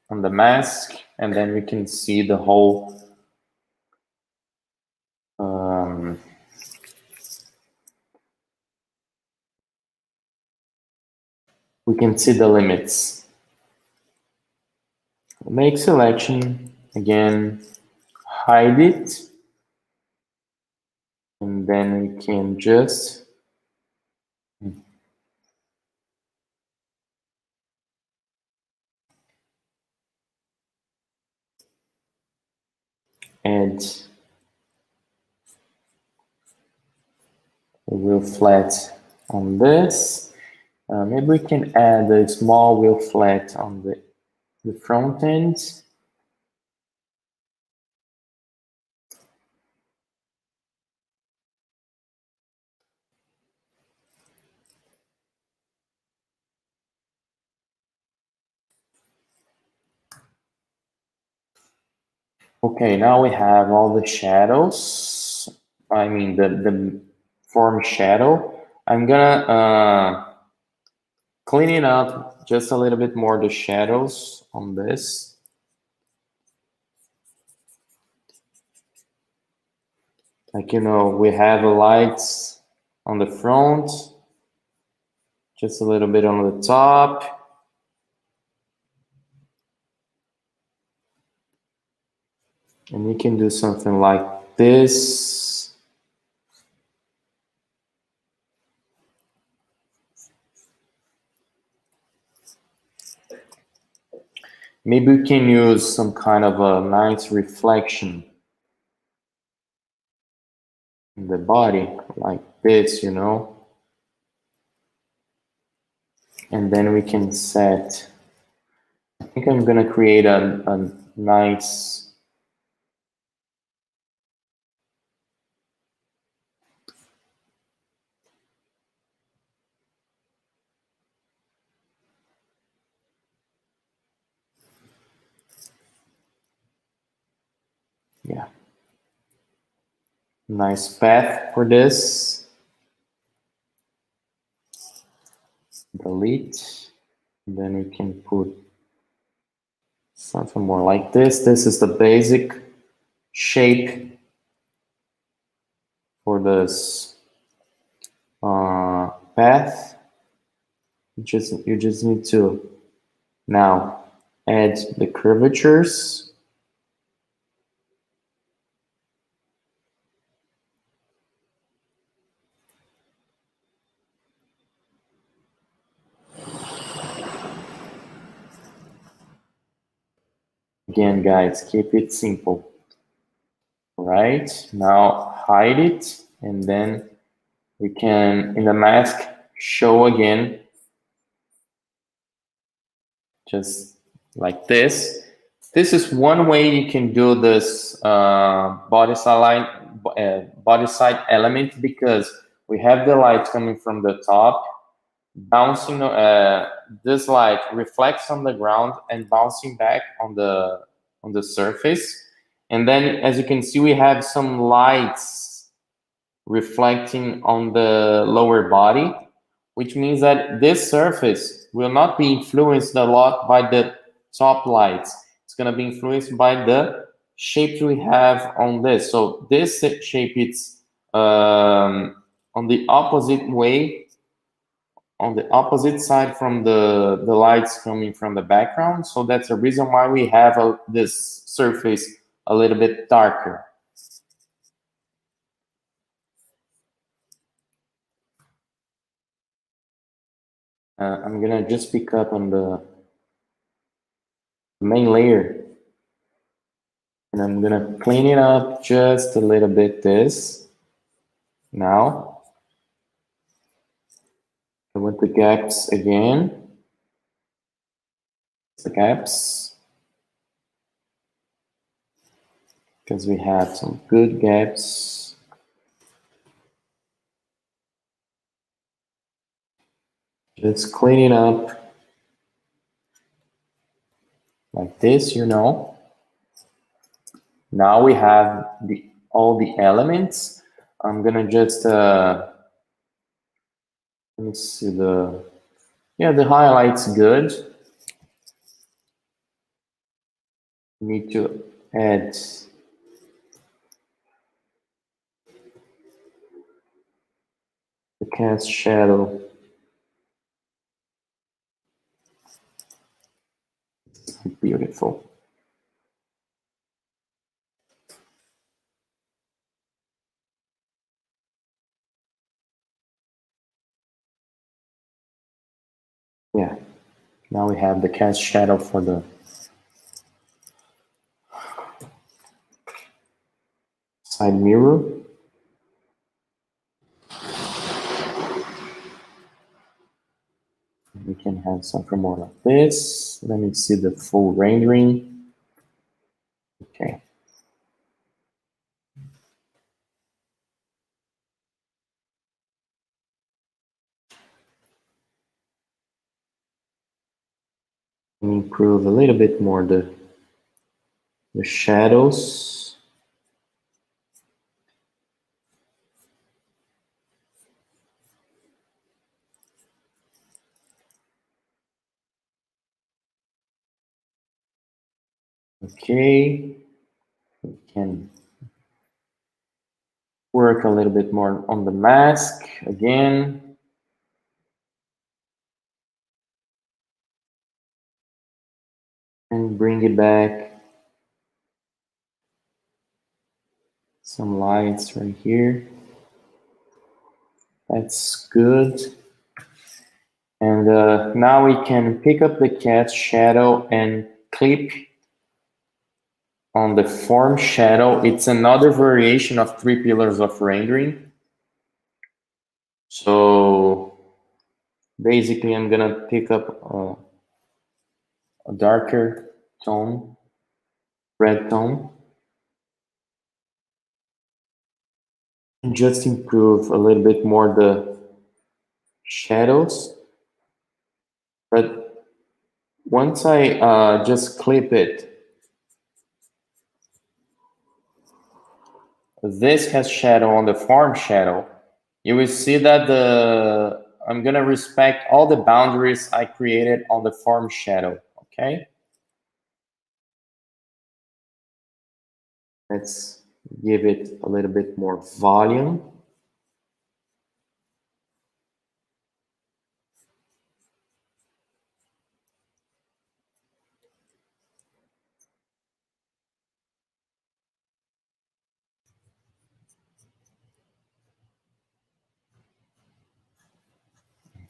on the mask, and then we can see the whole we can see the limits. Make selection again, hide it, and then we can just add a wheel flat on this. Maybe we can add a small wheel flat on the front end. Okay, now we have all the shadows. I mean the form shadow. I'm gonna clean it up just a little bit more, the shadows on this. Like, you know, we have the lights on the front, just a little bit on the top. And we can do something like this. Maybe we can use some kind of a nice reflection in the body, like this, you know. And then we can set, I think I'm gonna create a nice Yeah. Nice path for this. Delete. And then we can put something more like this. This is the basic shape for this path. You just need to now add the curvatures. Again, guys, keep it simple. Right, now hide it, and then we can, in the mask, show again, just like this. This is one way you can do this body side element, because we have the light coming from the top, bouncing. This light reflects on the ground and bouncing back on the surface, and then, as you can see, we have some lights reflecting on the lower body, which means that this surface will not be influenced a lot by the top lights. It's going to be influenced by the shapes we have on this. So this shape, it's on the opposite way, on the opposite side from the lights coming from the background. So that's the reason why we have this surface a little bit darker. I'm gonna just pick up on the main layer, and I'm gonna clean it up just a little bit. This now, I want the gaps again. The gaps, because we have some good gaps. Just clean it up like this, you know. Now we have all the elements. I'm gonna just let me see the highlights good. Need to add the cast shadow. Beautiful. Yeah, now we have the cast shadow for the side mirror. We can have something more like this. Let me see the full rendering. Okay. Improve a little bit more the shadows. Okay, we can work a little bit more on the mask again. And bring it back. Some lights right here. That's good. And now we can pick up the cast shadow and clip on the form shadow. It's another variation of 3 pillars of rendering. So basically, I'm gonna pick up a darker tone, red tone, and just improve a little bit more the shadows. But once I just clip it, this has shadow on the form shadow, you will see that I'm gonna respect all the boundaries I created on the form shadow, okay? Let's give it a little bit more volume.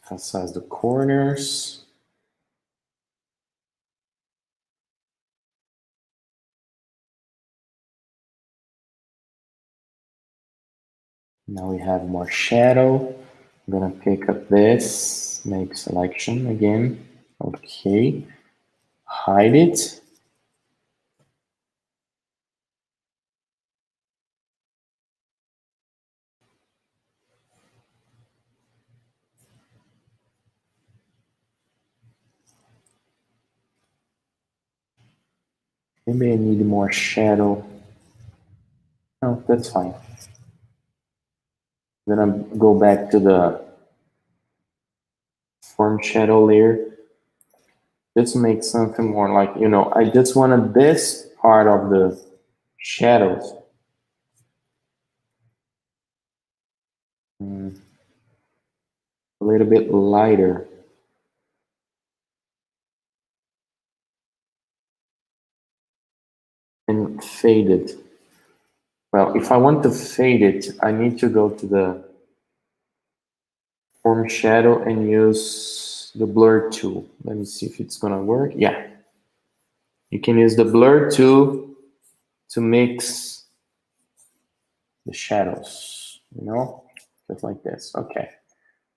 Emphasize the corners. Now we have more shadow. I'm gonna pick up this, make selection again. Okay, hide it. Maybe I need more shadow. No, that's fine. I'm gonna go back to the form shadow layer. Just make something more like, you know, I just wanted this part of the shadows. A little bit lighter. And fade it. Well, if I want to fade it, I need to go to the form shadow and use the blur tool. Let me see if it's gonna work. Yeah. You can use the blur tool to mix the shadows, you know, just like this. Okay.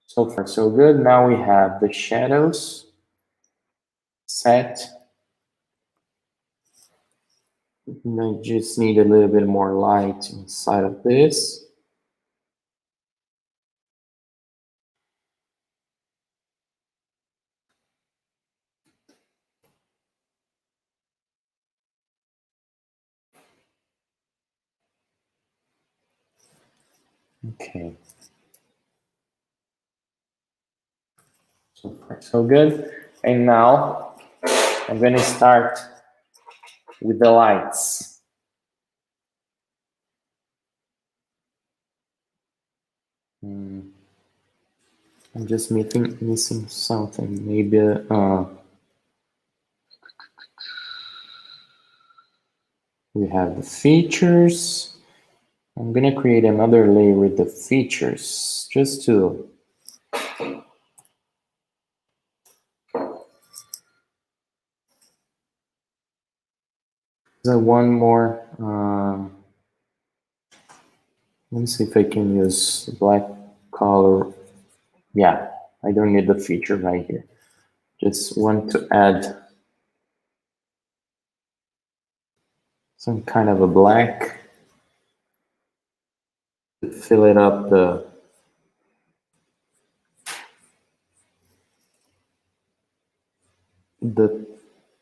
So far, so good. Now we have the shadows set. I just need a little bit more light inside of this. Okay. So far, so good. And now I'm going to start with the lights. I'm just missing something. Maybe we have the features. I'm going to create another layer with the features just to one more. Let me see if I can use black color. Yeah, I don't need the feature right here. Just want to add some kind of a black to fill it up the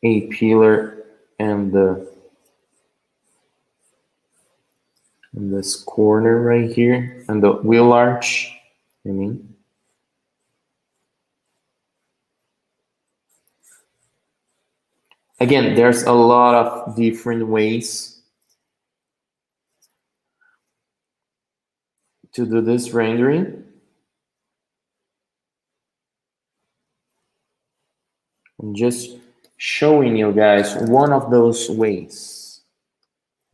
A pillar and this corner right here and the wheel arch. I mean, again, there's a lot of different ways to do this rendering. I'm just showing you guys one of those ways.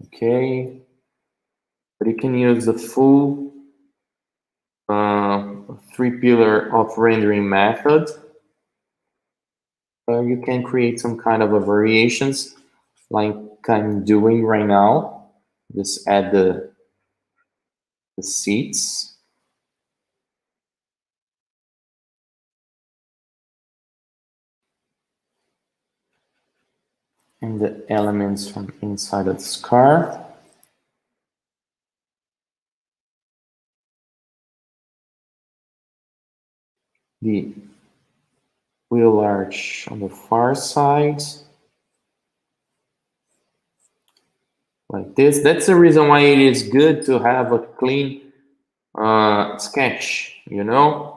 Okay, but you can use the full 3-pillar of rendering method. You can create some kind of a variations like I'm doing right now. Just add the seats. And the elements from inside of this car. The wheel arch on the far side. like this. That's the reason why it is good to have a clean sketch, you know.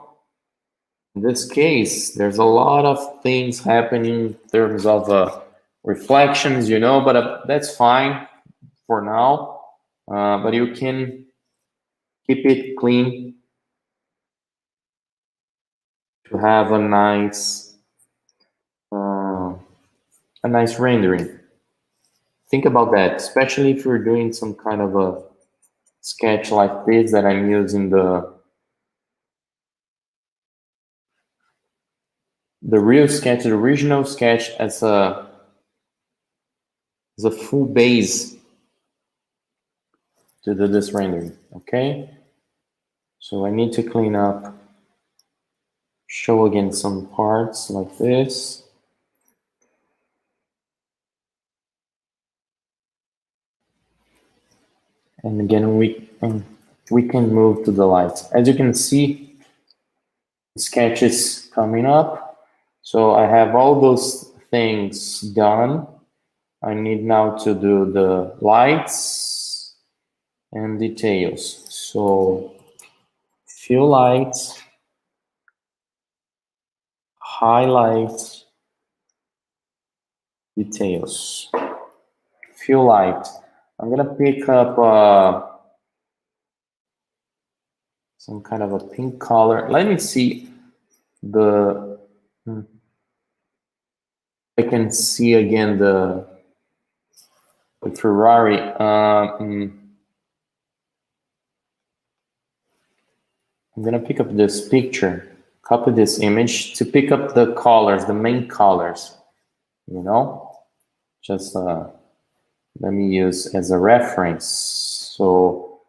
In this case, there's a lot of things happening in terms of reflections, you know, but that's fine for now. But you can keep it clean to have a nice rendering. Think about that, especially if you're doing some kind of a sketch like this that I'm using the real sketch, the original sketch as a full base to do this rendering, okay? So I need to clean up, show again some parts like this. And again, we can move to the lights. As you can see, the sketch is coming up. So I have all those things done. I need now to do the lights and details. So few lights, highlight, details. Few light. I'm gonna pick up some kind of a pink color. Let me see the. I can see again the Ferrari. I'm gonna pick up this picture, copy this image to pick up the colors, the main colors. You know, just let me use as a reference. So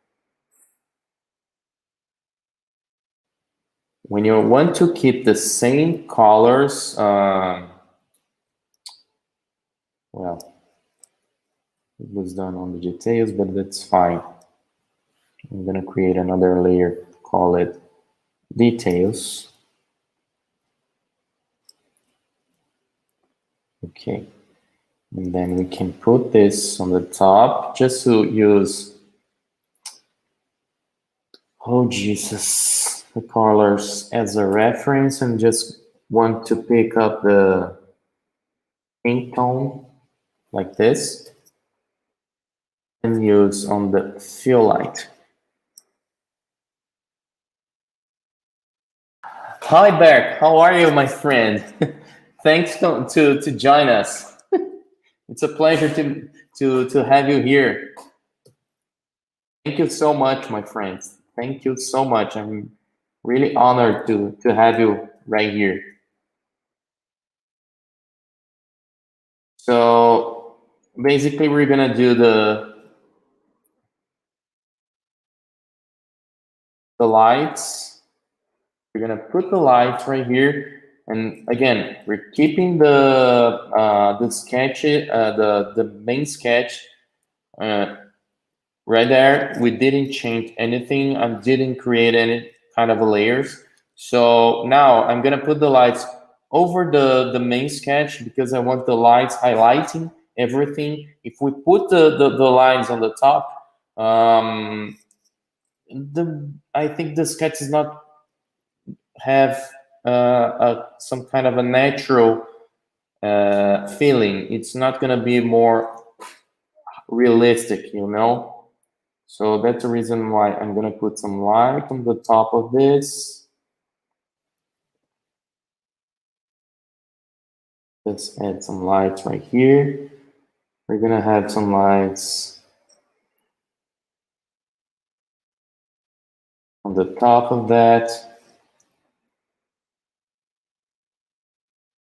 when you want to keep the same colors, well, it was done on the details, but that's fine. I'm gonna create another layer, call it details. Okay, and then we can put this on the top just to use, oh Jesus, the colors as a reference, and just want to pick up the pink tone like this and use on the fill light. Hi Berk, how are you, my friend? Thanks to join us. It's a pleasure to have you here. Thank you so much, my friends. Thank you so much. I'm really honored to have you right here. So basically, we're gonna do the lights. We're gonna put the lights right here, and again, we're keeping the sketch, the main sketch right there. We didn't change anything. I didn't create any kind of layers. So now I'm gonna put the lights over the main sketch because I want the lights highlighting everything. If we put the lines on the top, I think the sketch does not have some kind of a natural feeling. It's not gonna be more realistic, you know. So that's the reason why I'm gonna put some light on the top of this. Let's add some lights right here. We're gonna have some lights on the top of that.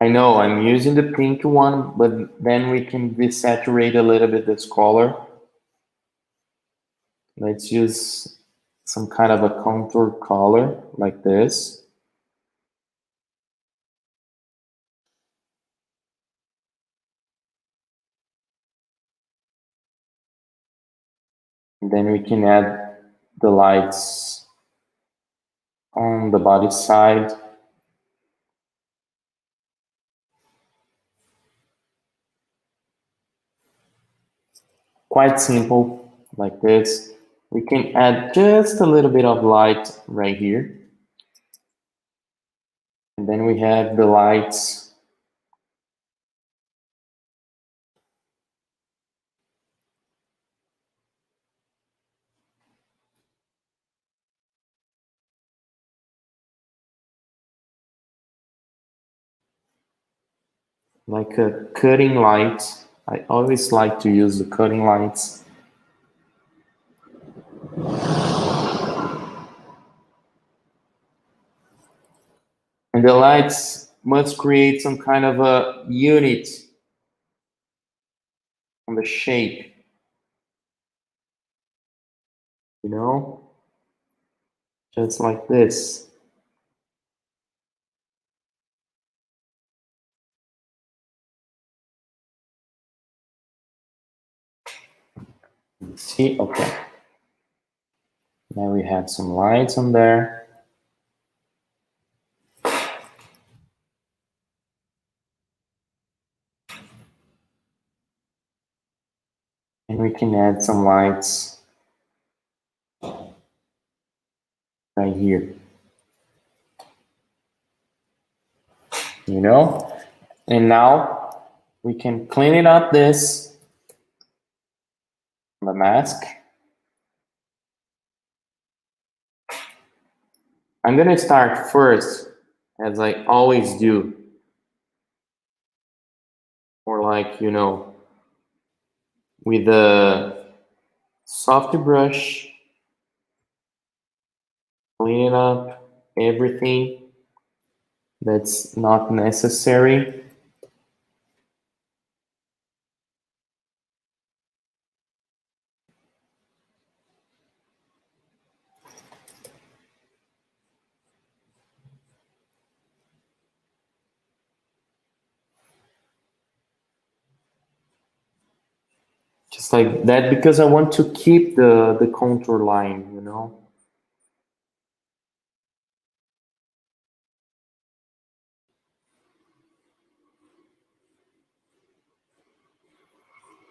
I know I'm using the pink one, but then we can desaturate a little bit this color. Let's use some kind of a contour color like this. And then we can add the lights on the body side. quite simple, like this. We can add just a little bit of light right here. And then we have the lights like a cutting light. I always like to use the cutting lights. And the lights must create some kind of a unit on the shape, you know, just like this. See, okay. Now we have some lights on there. And we can add some lights right here. You know? And now we can clean it up this, the mask. I'm gonna start first, as I always do. Or like, you know, with a soft brush, cleaning up everything that's not necessary. Just like that, because I want to keep the contour line, you know.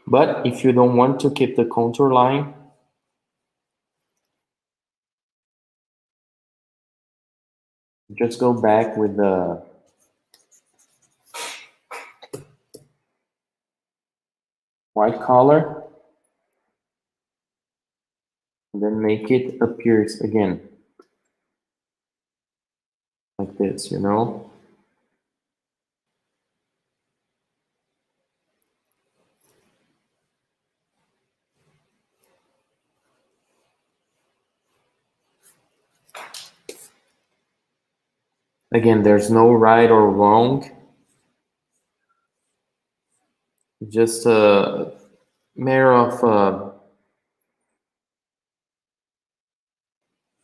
But if you don't want to keep the contour line, just go back with the white color and then make it appear again. Like this, you know. Again, there's no right or wrong. Just a matter of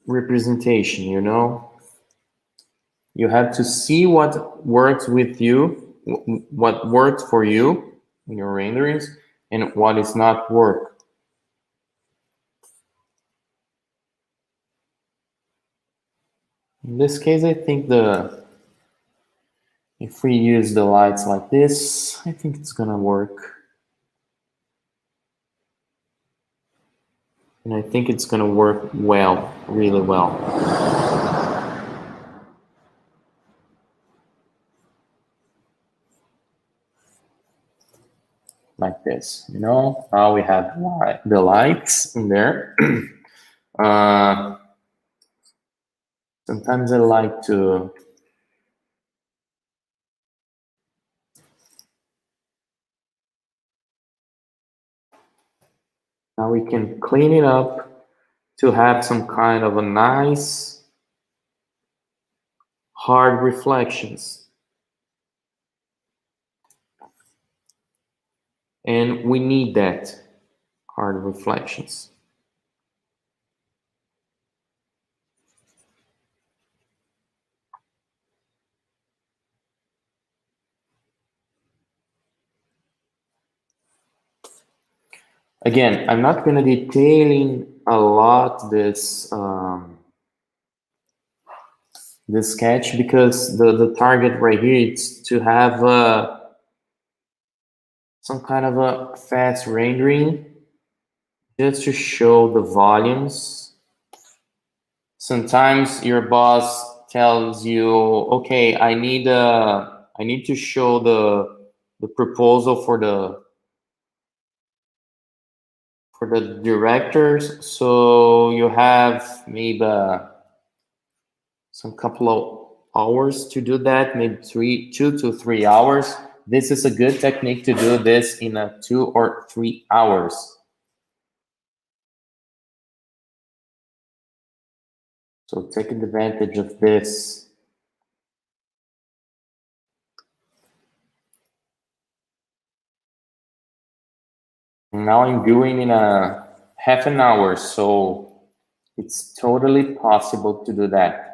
representation, you know. You have to see what works with you, what works for you in your renderings, and what is not work. In this case, I think if we use the lights like this, I think it's gonna work. And I think it's gonna work well, really well. Like this, you know. Now we have the lights in there. Sometimes I like to now we can clean it up to have some kind of a nice hard reflections. And we need that hard reflections. Again, I'm not going to detailing a lot this this sketch because the target right here is to have some kind of a fast rendering just to show the volumes. Sometimes your boss tells you, okay, I need to show the proposal for the directors, so you have maybe some couple of hours to do that, maybe 2 to 3 hours. This is a good technique to do this in 2 or 3 hours. So taking advantage of this. Now I'm doing in a half an hour, so it's totally possible to do that.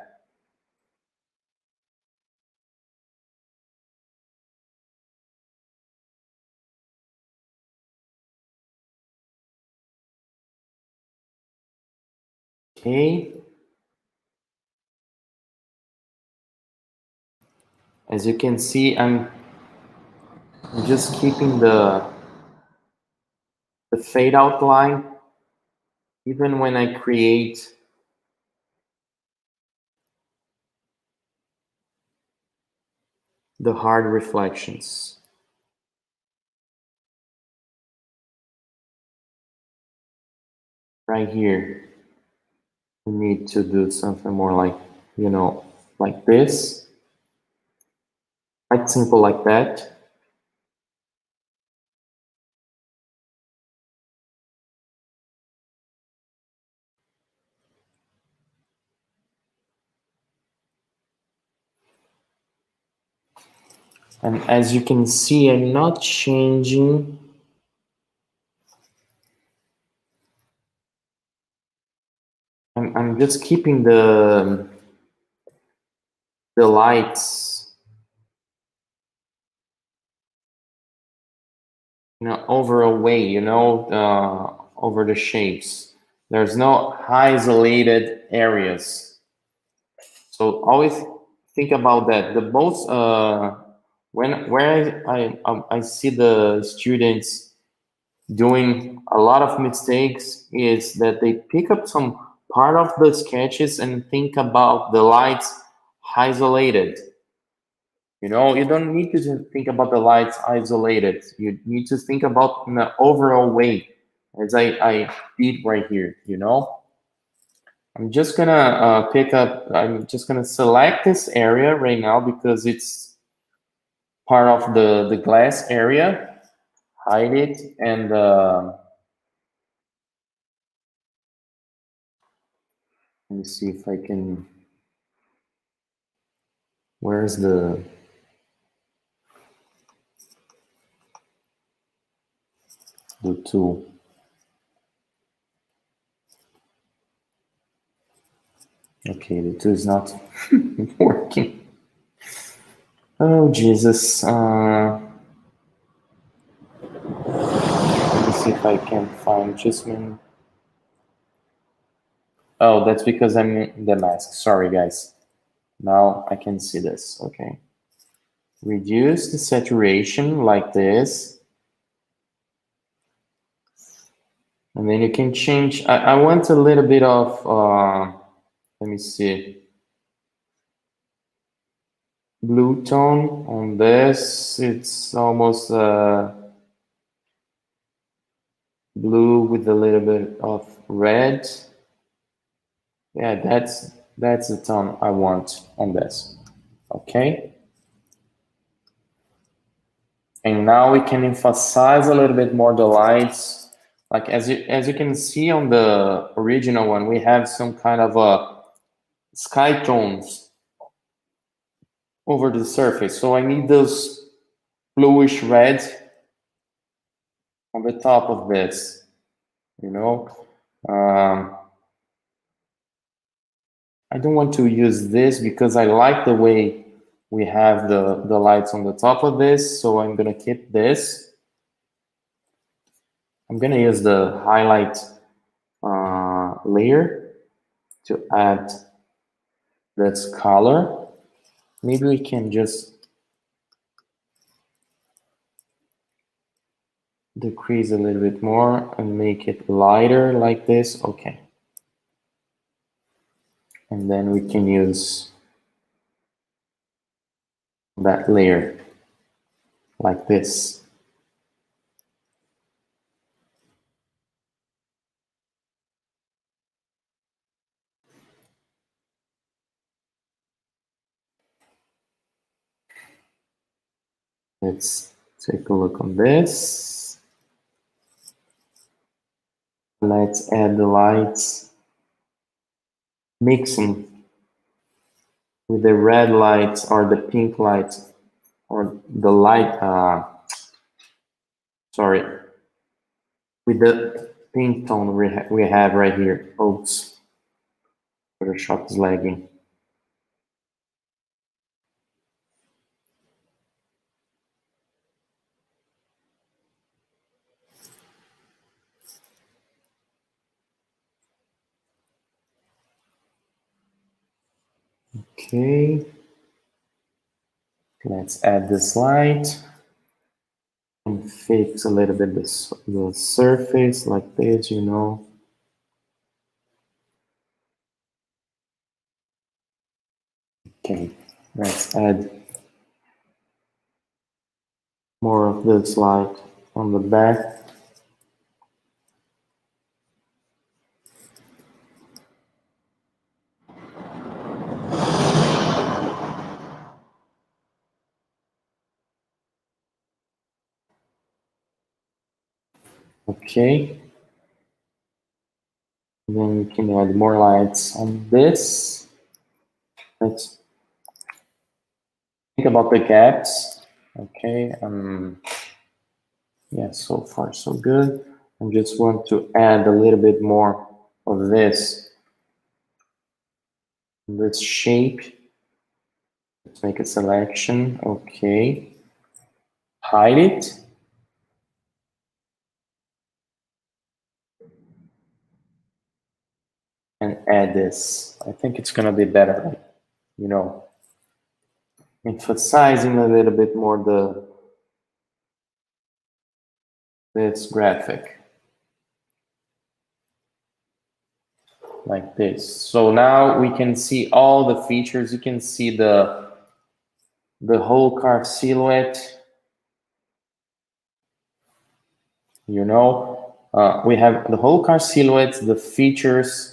Okay. As you can see, I'm just keeping the fade out line even when I create the hard reflections. Right here, we need to do something more like, you know, like this. Quite simple like that. And as you can see, I'm not changing. I'm just keeping the lights, you know, overall way, you know, over the shapes. There's no isolated areas. So always think about that. The most where I see the students doing a lot of mistakes is that they pick up some part of the sketches and think about the lights isolated. You know, you don't need to think about the lights isolated. You need to think about in the overall way, as I did right here, you know? I'm just gonna I'm just gonna select this area right now because it's part of the glass area. Hide it and let me see if I can, where's the tool? Okay, the tool is not working. Oh, Jesus. Let me see if I can find adjustment. Oh, that's because I'm in the mask. Sorry, guys. Now I can see this. Okay. Reduce the saturation like this. And then you can change. I want a little bit of, let me see, blue tone on this. It's almost blue with a little bit of red. Yeah, that's the tone I want on this. Okay. And now we can emphasize a little bit more the lights. Like as you can see on the original one, we have some kind of sky tones over the surface. So I need those bluish red on the top of this, you know. I don't want to use this because I like the way we have the lights on the top of this. So I'm gonna keep this. I'm gonna use the highlight layer to add this color. Maybe we can just decrease a little bit more and make it lighter like this. Okay. And then we can use that layer like this. Let's take a look on this. Let's add the lights, mixing with the red lights or the pink lights or the light, sorry, with the pink tone we have right here. Oops, Photoshop is lagging. Okay, let's add this light and fix a little bit the surface like this, you know. Okay, let's add more of this light on the back. Okay. And then we can add more lights on this. Let's think about the gaps. Okay. Yeah, so far so good. I just want to add a little bit more of this shape. Let's make a selection. Okay. Hide it. And add this. I think it's gonna be better, you know, emphasizing a little bit more this graphic. Like this. So now we can see all the features. You can see the whole car silhouette. You know, we have the whole car silhouette, the features,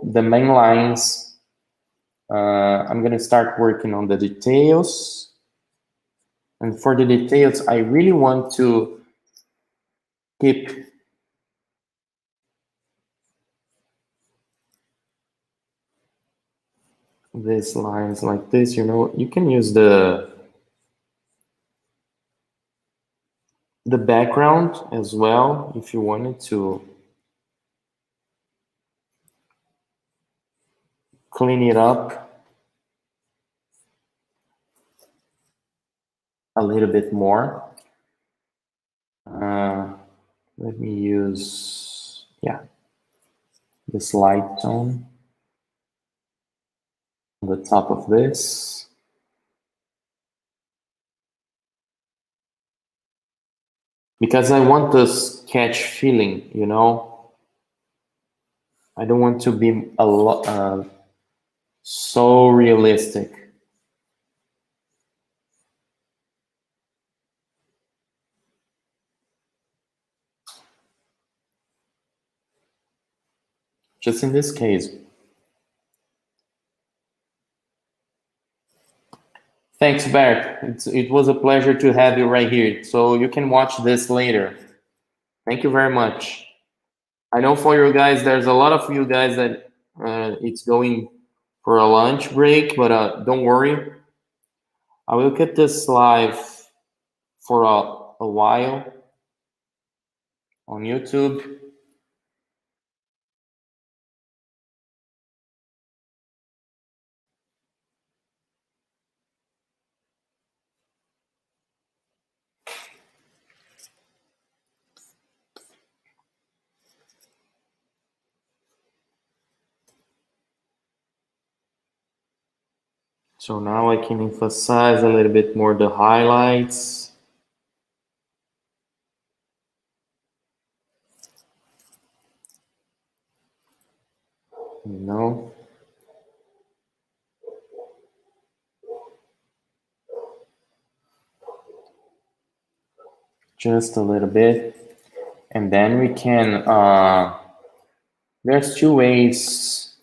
the main lines. I'm gonna start working on the details. And for the details, I really want to keep these lines like this. You know, you can use the background as well if you wanted to clean it up a little bit more. Let me use, yeah, this light tone on the top of this. Because I want this sketch feeling, you know. I don't want to be a lot so realistic. Just in this case. Thanks, Bert. It was a pleasure to have you right here. So you can watch this later. Thank you very much. I know for you guys, there's a lot of you guys that it's going for a lunch break, but don't worry. I will keep this live for a while on YouTube. So now I can emphasize a little bit more the highlights. you know. Just a little bit. And then we can, there's two ways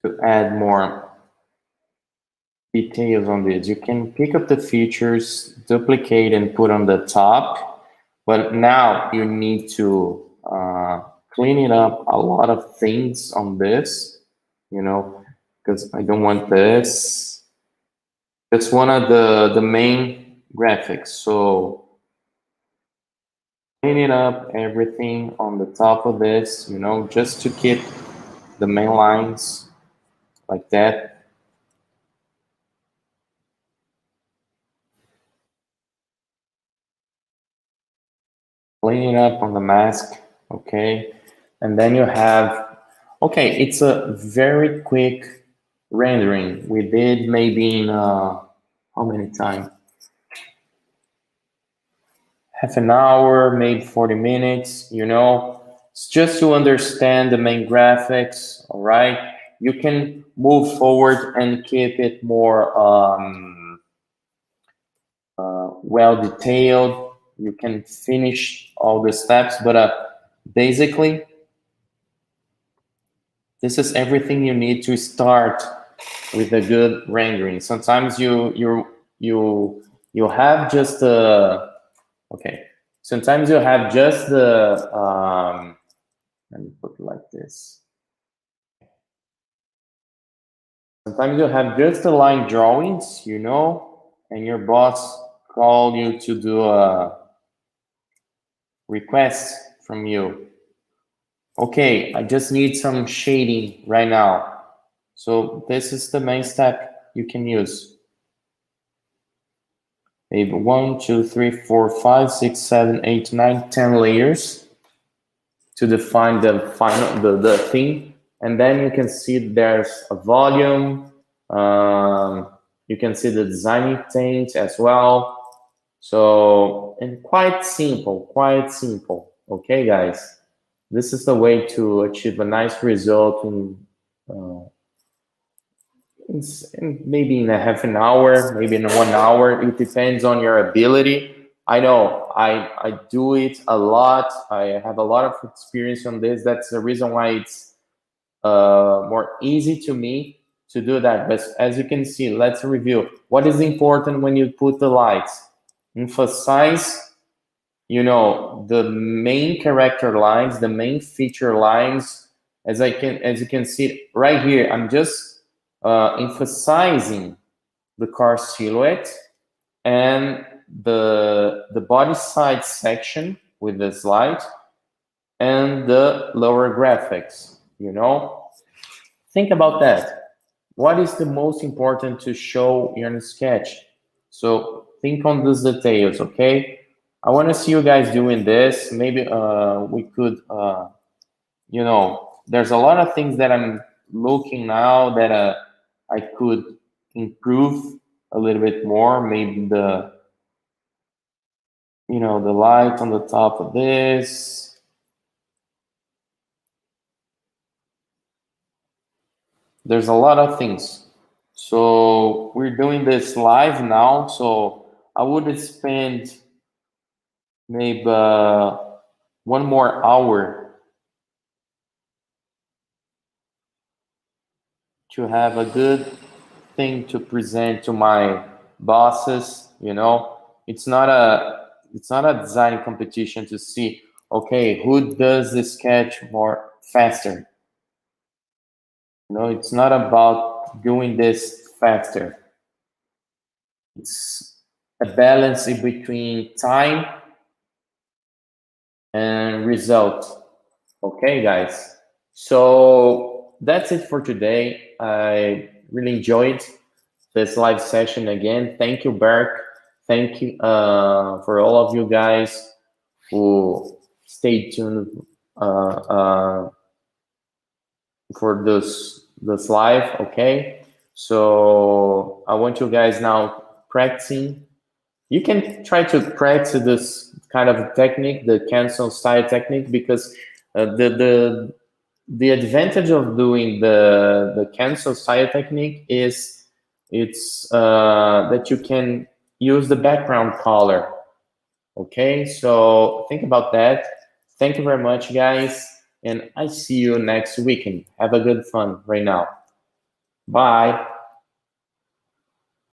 to add more details on this. You can pick up the features, duplicate and put on the top, but now you need to clean it up a lot of things on this, you know, because I don't want this. That's one of the main graphics. So clean it up, everything on the top of this, you know, just to keep the main lines like that. Clean it up on the mask, okay? And then you have, okay, it's a very quick rendering. We did maybe in, how many time? Half an hour, maybe 40 minutes, you know? It's just to understand the main graphics, all right? You can move forward and keep it more well detailed. You can finish all the steps, but basically, this is everything you need to start with a good rendering. Sometimes you have just the okay. Sometimes you have just the let me put it like this. Sometimes you have just the line drawings, you know, and your boss called you to do a request from you. Okay, I just need some shading right now. So this is the main step you can use. Maybe 1, 2, 3, 4, 5, 6, 7, 8, 9, 10 layers to define the final the theme, and then you can see there's a volume. You can see the design intent as well. So, and quite simple, quite simple. Okay, guys, this is the way to achieve a nice result maybe in a half an hour, maybe in 1 hour. It depends on your ability. I know I do it a lot. I have a lot of experience on this. That's the reason why it's more easy to me to do that. But as you can see, let's review. What is important when you put the lights? Emphasize, you know, the main character lines, the main feature lines. As you can see right here, I'm just emphasizing the car silhouette and the body side section with the slide and the lower graphics, you know. Think about that. What is the most important to show in a sketch? So think on these details, okay? I want to see you guys doing this. Maybe we could, you know, there's a lot of things that I'm looking now that I could improve a little bit more. Maybe the, you know, the light on the top of this. There's a lot of things. So we're doing this live now. So I would spend maybe 1 more hour to have a good thing to present to my bosses. You know, it's not a design competition to see, okay, who does the sketch more faster. You know, it's not about doing this faster. It's a balance in between time and result. Okay, guys. So that's it for today. I really enjoyed this live session again. Thank you, Berk. Thank you for all of you guys who stayed tuned for this live. Okay, so I want you guys now practicing. You can try to practice this kind of technique, the cancel style technique, because the advantage of doing the cancel style technique is it's that you can use the background color. Okay, so think about that. Thank you very much, guys, and I see you next weekend. Have a good fun right now. Bye.